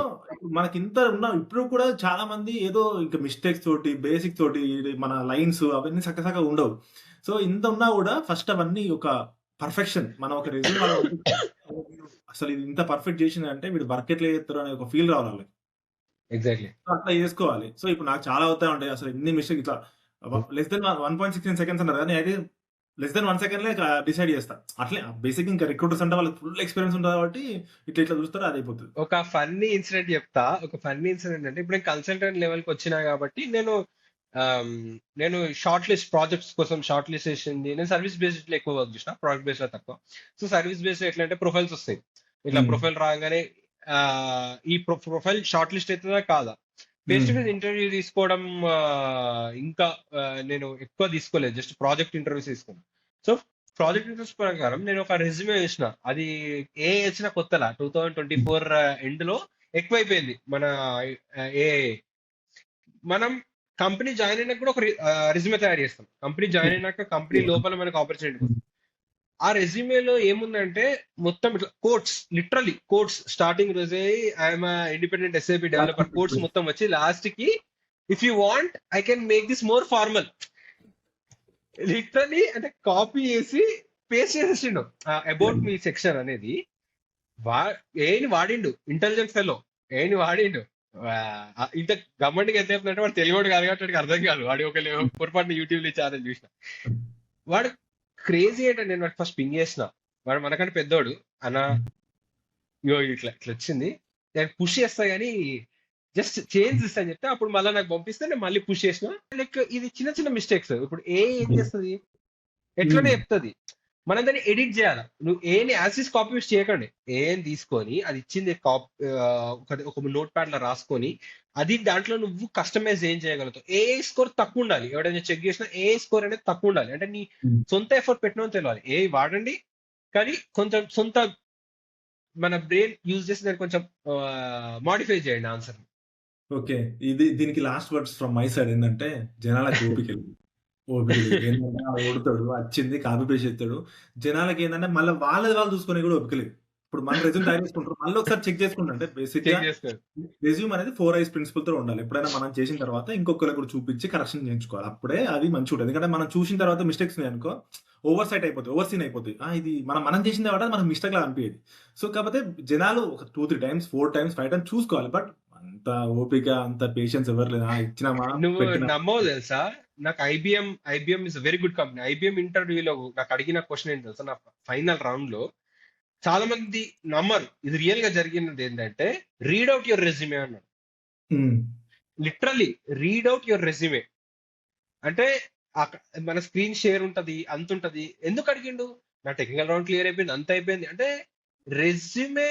మనకి ఇంత ఉన్నా ఇప్పుడు కూడా చాలా మంది ఏదో ఇంకా మిస్టేక్స్ తోటి బేసిక్ తోటి మన లైన్స్ అవన్నీ చక్కగా ఉండవు. సో ఇంత ఉన్నా కూడా ఫస్ట్ అవన్నీ ఒక పర్ఫెక్షన్ మనం ఒక రెజ్యూమ్ అసలు ఇది ఇంత పర్ఫెక్ట్ చేసింది అంటే వీడు వర్క్ ఎట్లా చేస్తారు అనే ఒక ఫీల్ రావాలి. ఎగ్జాక్ట్లీ అట్లా చేసుకోవాలి. సో ఇప్పుడు నాకు చాలా అవుతా ఉంటాయి అసలు ఎన్ని మిస్టేక్ ఇట్లా లెస్ దెన్ 1.69 సెకండ్స్ అన్నారు కానీ అయితే లెస్ దెన్ 1 సెకండ్ డిసైడ్ చేస్తా. అట్లే బేసిక్ ఇంకా రిక్రూటర్స్ అంటే వాళ్ళకి ఫుల్ ఎక్స్పీరియన్స్ ఉంటుంది కాబట్టి ఇట్లా చూస్తారు, అది అయిపోతుంది. ఒక ఫన్నీ ఇన్సిడెంట్ చెప్తా. ఒక ఫన్నీ ఇన్సిడెంట్ అంటే ఇప్పుడు నేను కన్సల్టెంట్ లెవెల్కి వచ్చినా కాబట్టి నేను షార్ట్ లిస్ట్ ప్రాజెక్ట్స్ కోసం షార్ట్ లిస్ట్ చేసింది. నేను సర్వీస్ బేస్డ్ లో ఎక్కువ వర్క్ చేసిన, ప్రోడక్ట్ బేస్డ్ లో తక్కువ. సో సర్వీస్ బేస్డ్ ఎట్లా అంటే ప్రొఫైల్స్ వస్తాయి. ఇట్లా ప్రొఫైల్ రాగానే ఈ ప్రొఫైల్ షార్ట్ లిస్ట్ అవుతుందా కాదా, ఫేస్ టు ఫేస్ ఇంటర్వ్యూ తీసుకోవడం ఇంకా నేను ఎక్కువ తీసుకోలేదు, జస్ట్ ప్రాజెక్ట్ ఇంటర్వ్యూస్ తీసుకున్నాను. సో ప్రాజెక్ట్ ఇంటర్వ్యూస్ ప్రకారం నేను ఒక రెజ్యూమే వేసిన, అది వచ్చిన కొత్తలా 2024 ఎండ్ లో ఎక్కువైపోయింది మన మనం కంపెనీ జాయిన్ అయినాక కూడా ఒక రెజ్యూమే తయారు చేస్తాం. కంపెనీ జాయిన్ అయినాక కంపెనీ లోపల మనకు ఆపర్చునిటీ కోసం ఆ రెజ్యూమేలో ఏముందంటే మొత్తం ఇట్లా కోట్స్, లిటరలీ కోట్స్, స్టార్టింగ్ రోజే I'm independent SAP developer quotes మొత్తం వచ్చి లాస్ట్ కి if you want I can make this more formal. Literally అంటే కాపీ చేసి పేస్ట్ చేసేసిండు అబౌట్ మీ సెక్షన్ అనేది. వాడిండు ఇంటెలిజెన్స్ ఫెలో, వాడిండు ఇంత గవర్నమెంట్ ఎంత చెప్తుందంటే వాడు తెలియడు కాదు కాబట్టి అర్థం కాదు. వాడి ఒక పొరపాటున యూట్యూబ్ లో ఛానల్ చూసిన వాడు క్రేజీ ఏంటంటే నేను వాడు ఫస్ట్ పింగ్ చేసిన, వాడు మనకంటే పెద్దోడు అన్న ఇట్లా వచ్చింది నేను పుష్ చేస్తా గానీ జస్ట్ చేంజ్ ఇస్తా అని చెప్తే అప్పుడు మళ్ళీ నాకు పంపిస్తే నేను మళ్ళీ పుష్ చేసిన. లైక్ ఇది చిన్న చిన్న మిస్టేక్స్. ఇప్పుడు ఏం చేస్తుంది ఎట్లనే చెప్తుంది, మనం దాన్ని ఎడిట్ చేయాలి. నువ్వు ఏని యాసిస్ కాపీ పేస్ట్ చేయకండి, ఏం తీసుకొని అది ఇచ్చింది ఒక నోట్ ప్యాడ్ లో రాసుకొని అది దాంట్లో నువ్వు కస్టమైజ్ ఏం చేయగలుగుతావు. స్కోర్ తక్కువ ఉండాలి, ఎవడైనా చెక్ చేసినా స్కోర్ అనేది తక్కువ ఉండాలి. అంటే నీ సొంత ఎఫర్ట్ పెట్టినా తెలియాలి. వాడండి కానీ కొంచెం సొంత మన బ్రెయిన్ యూజ్ చేసి దాన్ని కొంచెం మాడిఫై చేయండి ఆన్సర్. ఓకే, దీనికి last words from my side ఏంటంటే జనాలకు ఓపిక ఓడుతాడు వచ్చింది కాపీ పేస్ట్ చేస్తాడు. జనాలకి ఏంటంటే మళ్ళీ వాళ్ళు చూసుకునే కూడా ఓపికలేదు. ఇప్పుడు మన రెజ్యూమ్ తయారు చేసుకుంటారు మళ్ళీ ఒకసారి చెక్ చేసుకుంటే బేసిక్ గా రెజ్యూమ్ అనేది 4 eyes ప్రిన్సిపల్ తో ఉండాలి. ఎప్పుడైనా మనం చేసిన తర్వాత ఇంకొకరికి కూడా చూపించి కరెక్షన్ చేయించుకోవాలి, అప్పుడే అది మంచిగా ఉంటుంది. ఎందుకంటే మనం చూసిన తర్వాత మిస్టేక్స్ అనుకో ఓవర్ సైట్ అయిపోతుంది, ఓవర్ సీన్ అయిపోతుంది. ఇది మనం చేసిన తర్వాత మనకు మిస్టేక్ లా అనిపించేది. సో కాకపోతే జనాలు ఒక 2-3 times 4 times 5 times చూసుకోవాలి. బట్ అంత ఓపిక అంత పేషెన్స్ ఎవరు లేదా ఇచ్చినామా. నువ్వు నమ్మవు తెలుసా, నాకు IBM is very good company. IBM ఇంటర్వ్యూలో నాకు అడిగిన క్వశ్చన్ ఏంటి తెలుసా, నా ఫైనల్ రౌండ్ లో చాలా మంది నమ్మరు, ఇది రియల్ గా జరిగినది ఏంటంటే రీడ్ అవుట్ యువర్ రెజ్యూమే అన్నాడు. Literally read out your resume అంటే మన స్క్రీన్ షేర్ ఉంటది అంత ఉంటది. ఎందుకు అడిగిండు, నా టెక్నికల్ రౌండ్ క్లియర్ అయిపోయింది అంత అయిపోయింది. అంటే రెజ్యూమే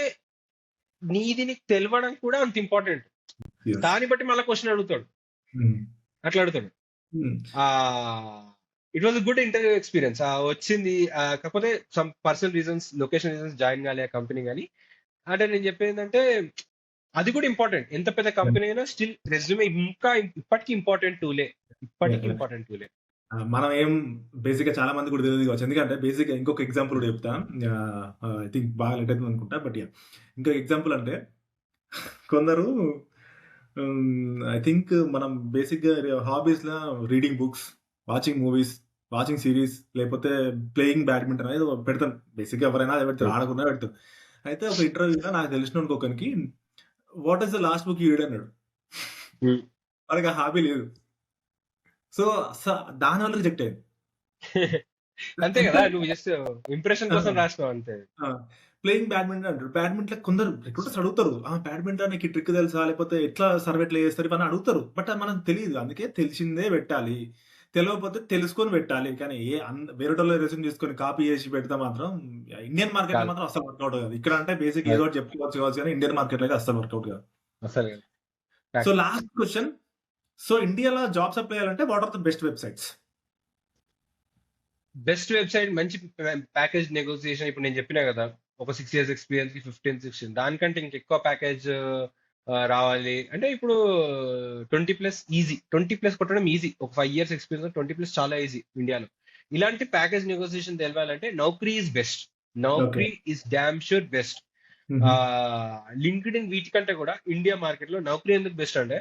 నీకు తెలియడం కూడా అంత ఇంపార్టెంట్. దాన్ని బట్టి మళ్ళీ క్వశ్చన్ అడుగుతాడు. అట్లా అడుగుతాడు. It was good interview experience. వచ్చింది, కాకపోతే some personal reasons, location reasons join కాలే ఆ కంపెనీ. కానీ అంటే నేను చెప్పేది ఏంటంటే అది కూడా ఇంపార్టెంట్. ఎంత పెద్ద కంపెనీ అయినా స్టిల్ రెజ్యూమే ఇంకా ఇప్పటికీ ఇంపార్టెంట్ టూలే. మనం ఏం బేసిక్ గా చాలా మంది కూడా తెలియదు కావచ్చు. ఎందుకంటే బేసిక్ గా ఇంకొక ఎగ్జాంపుల్ కూడా చెప్తా. ఐ థింక్ బాగా లెట్ అవుతుంది అనుకుంటా. బట్ ఇంకొక ఎగ్జాంపుల్ అంటే కొందరు ఐ థింక్ మనం బేసిక్ గా హాబీస్ లా reading books, watching movies, watching series, లేకపోతే ప్లేయింగ్ బ్యాడ్మింటన్ అనేది పెడతాం. బేసిక్ గా ఎవరైనా అదే పెడతారు, ఆడకుండా పెడతారు. అయితే ఒక ఇంటర్వ్యూలో నాకు తెలిసిన ఇంకొకరికి what is the last book you read అన్నాడు. వాడికి ఆ హాబీ లేదు. సో దానివల్ల రిజెక్ట్ అయింది. అంతే కదా, నువ్వు జస్ట్ ఇంప్రెషన్ కోసం రాసినావు అంతే. ప్లేయింగ్ బ్యాడ్మింటన్ అంటారు. బ్యాడ్మింటన్ కొందరు రిక్రూటర్స్ అడుగుతారు, బ్యాడ్మింటన్ నీకు ట్రిక్ తెలుసా, లేకపోతే ఎట్లా సర్వ్ ఎట్లా చేస్తారు ఇవన్నీ అడుగుతారు. బట్ మనకు తెలియదు. అందుకే తెలిసిందే పెట్టాలి, తెలియకపోతే తెలుసుకొని పెట్టాలి. కానీ వేరే రెజ్యూమ్ తీసుకొని కాపీ చేసి పెడితే మాత్రం ఇండియన్ మార్కెట్ లో మాత్రం అసలు వర్కౌట్ కాదు. ఇక్కడ అంటే బేసిక్ ఏదో చెప్పుకోవచ్చు కావచ్చు, కానీ ఇండియన్ మార్కెట్ లో అయితే అసలు వర్కౌట్ కాదు. సో లాస్ట్ క్వశ్చన్, సో ఇండియాలో జాబ్స్ అప్లై చేయాలంటే what are the best websites? Best website, మంచి ప్యాకేజ్ నెగోసియేషన్. ఇప్పుడు నేను చెప్పినా కదా, ఒక 6 years ఎక్స్పీరియన్స్ కి 15-16, దానికంటే ఇంకెక్కువ ప్యాకేజ్ రావాలి అంటే ఇప్పుడు 20+ ఈజీ. 20+ కొట్టడం ఈజీ. ఒక 5 years ఎక్స్పీరియన్స్ 20+ చాలా ఈజీ ఇండియాలో. ఇలాంటి ప్యాకేజ్ నెగోసియేషన్ తెలవాలంటే Naukri is best. Naukri is damn sure best. LinkedIn వీటికంటే కూడా ఇండియా మార్కెట్ లో నౌకరీ ఎందుకు బెస్ట్ అంటే,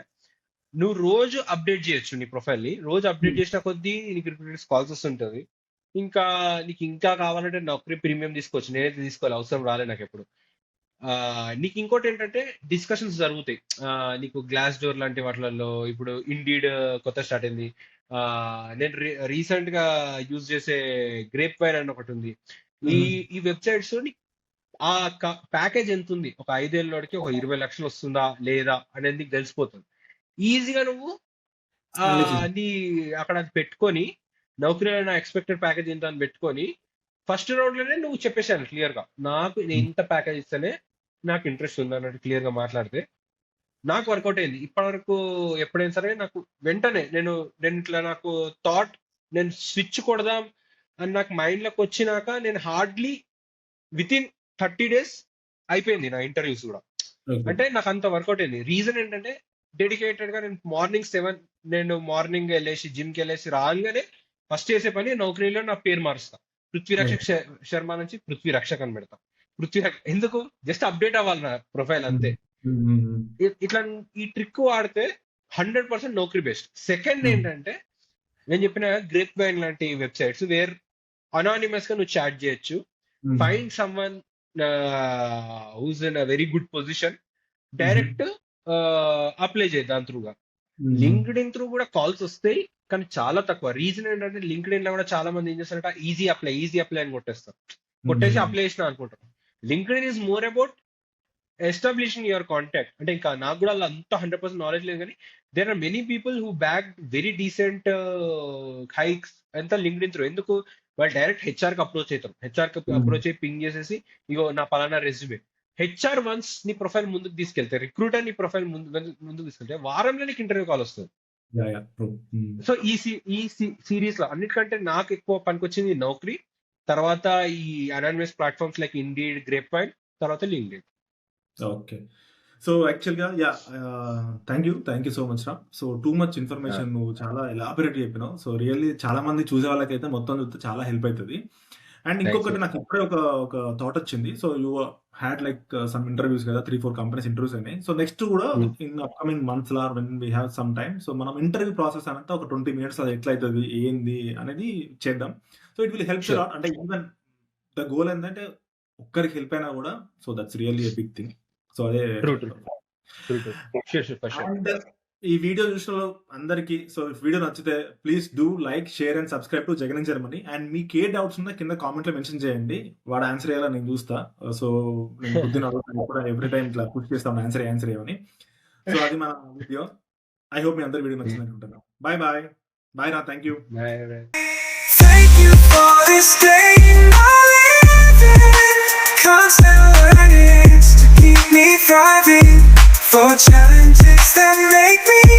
నువ్వు రోజు అప్డేట్ చేయొచ్చు నీ ప్రొఫైల్ ని. రోజు అప్డేట్ చేసిన కొద్దీ నీకు రిక్రూటర్స్ కాల్స్ వస్తుంటది. ఇంకా నీకు ఇంకా కావాలంటే నౌకరీ ప్రీమియం తీసుకోవచ్చు. నేనైతే తీసుకోవాలి, అవసరం రాలే నాకు ఎప్పుడు. నీకు ఇంకోటి ఏంటంటే డిస్కషన్స్ జరుగుతాయి. నీకు గ్లాస్ డోర్ లాంటి వాటిలలో ఇప్పుడు ఇండీడ్ కొత్త స్టార్ట్ అయింది. నేను రీసెంట్ గా యూజ్ చేసే గ్రేప్ వైన్ అని ఒకటి ఉంది. ఈ వెబ్సైట్స్ ఆ ప్యాకేజ్ ఎంత ఉంది, ఒక 5 ఏళ్ళకి ఒక 20 లక్షలు వస్తుందా లేదా అనేది నీకు తెలిసిపోతుంది. ఈజీగా నువ్వు నీ అక్కడ అది పెట్టుకొని, నౌకరీలో నా ఎక్స్పెక్టెడ్ ప్యాకేజ్ ఎంత అని పెట్టుకొని ఫస్ట్ రౌండ్ లోనే నువ్వు చెప్పేశాను క్లియర్ గా, నాకు ఇంత ప్యాకేజ్ ఇస్తేనే నాకు ఇంట్రెస్ట్ ఉంది అన్నట్టు క్లియర్ గా మాట్లాడితే నాకు వర్కౌట్ అయింది. ఇప్పటి వరకు ఎప్పుడైనా సరే నాకు వెంటనే నేను ఇట్లా నాకు థాట్, నేను స్విచ్ కొడదాం అని నాకు మైండ్ లోకి వచ్చినాక నేను హార్డ్లీ వితిన్ 30 days అయిపోయింది నా ఇంటర్వ్యూస్ కూడా. అంటే నాకు అంత వర్కౌట్ అయింది. రీజన్ ఏంటంటే డెడికేటెడ్ గా నేను మార్నింగ్ 7 నేను మార్నింగ్ వెళ్ళేసి జిమ్ కి వెళ్ళేసి రాగానే ఫస్ట్ చేసే పని నౌకరీలో నా పేరు మారుస్తా. పృథ్వీరక్షక్ శర్మ నుంచి పృథ్వీ రక్షక్ అని పెడతా. ఎందుకు, జస్ట్ అప్డేట్ అవ్వాలి నా ప్రొఫైల్ అంతే. ఇట్లా ఈ ట్రిక్ వాడితే 100% నౌకరీ బెస్ట్. సెకండ్ ఏంటంటే నేను చెప్పిన గ్రేప్ వైన్ లాంటి వెబ్సైట్స్ వేర్ అనానిమస్ గా నువ్వు చాట్ చేయొచ్చు. Find someone who's in a very good position, direct apply చేయి దాని త్రూగా. లింక్డ్ ఇన్ త్రూ కూడా కాల్స్ వస్తాయి, కానీ చాలా తక్కువ. రీజన్ ఏంటంటే లింక్డ్ ఇన్ లో కూడా చాలా మంది ఏం చేస్తారంటే ఈజీ అప్లై అని కొట్టేస్తారు. కొట్టేసి అప్లై చేసిన అనుకుంటారు. LinkedIn is more about establishing your contact. అంటే ఇంకా నాకు కూడా అంత 100% నాలెడ్జ్ లేదు, కానీ there are many people who back very decent hikes అంతా లింక్డ్ ఇన్ త్రూ. ఎందుకు, వాళ్ళు డైరెక్ట్ హెచ్ఆర్ కి అప్రోచ్ అవుతారు. హెచ్ఆర్ కి అప్రోచ్ అయ్యి పింగ్ చేసేసి, ఇగో నా పలానా రెజ్యూమే. హెచ్ఆర్ వన్స్ నీ ప్రొఫైల్ ముందుకు తీసుకెళ్తే, రిక్రూటర్ నీ ప్రొఫైల్ ముందుకు తీసుకెళ్తే వారంలో నీకు ఇంటర్వ్యూ కాల్ వస్తుంది. సో ఈ సిరీస్ లో అన్నిటికంటే నాకు ఎక్కువ పనికొచ్చింది నౌకరీ, తర్వాత ఈ anonymous platforms like indeed, grape wine, తర్వాత లింక్డ్ఇన్. ఓకే, సో యాక్చువల్గా థ్యాంక్ యూ సో మచ్ రా. సో టూ మచ్ ఇన్ఫర్మేషన్ నువ్వు చాలా ఎలాబరేట్ చెప్పినావు. సో రియల్లీ చాలా మంది చూసే వాళ్ళకైతే మొత్తం చూస్తే చాలా హెల్ప్ అవుతుంది. అండ్ ఇంకొకటి నాకు ఇప్పుడే ఒక థాట్ వచ్చింది. So you had like some interviews కదా, 3-4 కంపెనీస్ ఇంటర్వ్యూస్ అయినాయి. సో నెక్స్ట్ కూడా ఇన్ అప్కమింగ్ మంత్స్ లా when we have some time, so మనం ఇంటర్వ్యూ ప్రాసెస్ అంటే ఒక 20 minutes అది ఎట్లయితుంది ఏంది అనేది చేద్దాం. So it will help lot. అంటే ఈవెన్ ద గోల్ ఏంటంటే ఒక్కరికి హెల్ప్ అయినా కూడా, so that's really a big thing. So అదే. అండ్ ఈ వీడియో చూసిన అందరికి, సో వీడియో నచ్చితే please do like, share and subscribe to Jagan Germany. And మీకు ఏ డౌట్స్ ఉన్నా కింద కామెంట్ లో మెన్షన్ చేయండి, వాడు ఆన్సర్ చేయాలని నేను చూస్తా. సో నేను పొద్దున ఎవ్రీ టైం ఇట్లా పుష్ చేస్తాను ఆన్సర్ చేయమని. సో అది మన వీడియో. ఐ హోప్ మీ అందరి వీడియో నచ్చింది అనుకుంటున్నాను. బాయ్ రా, thank you. Thank you for this day constant learning to keep me thriving, for challenges that make me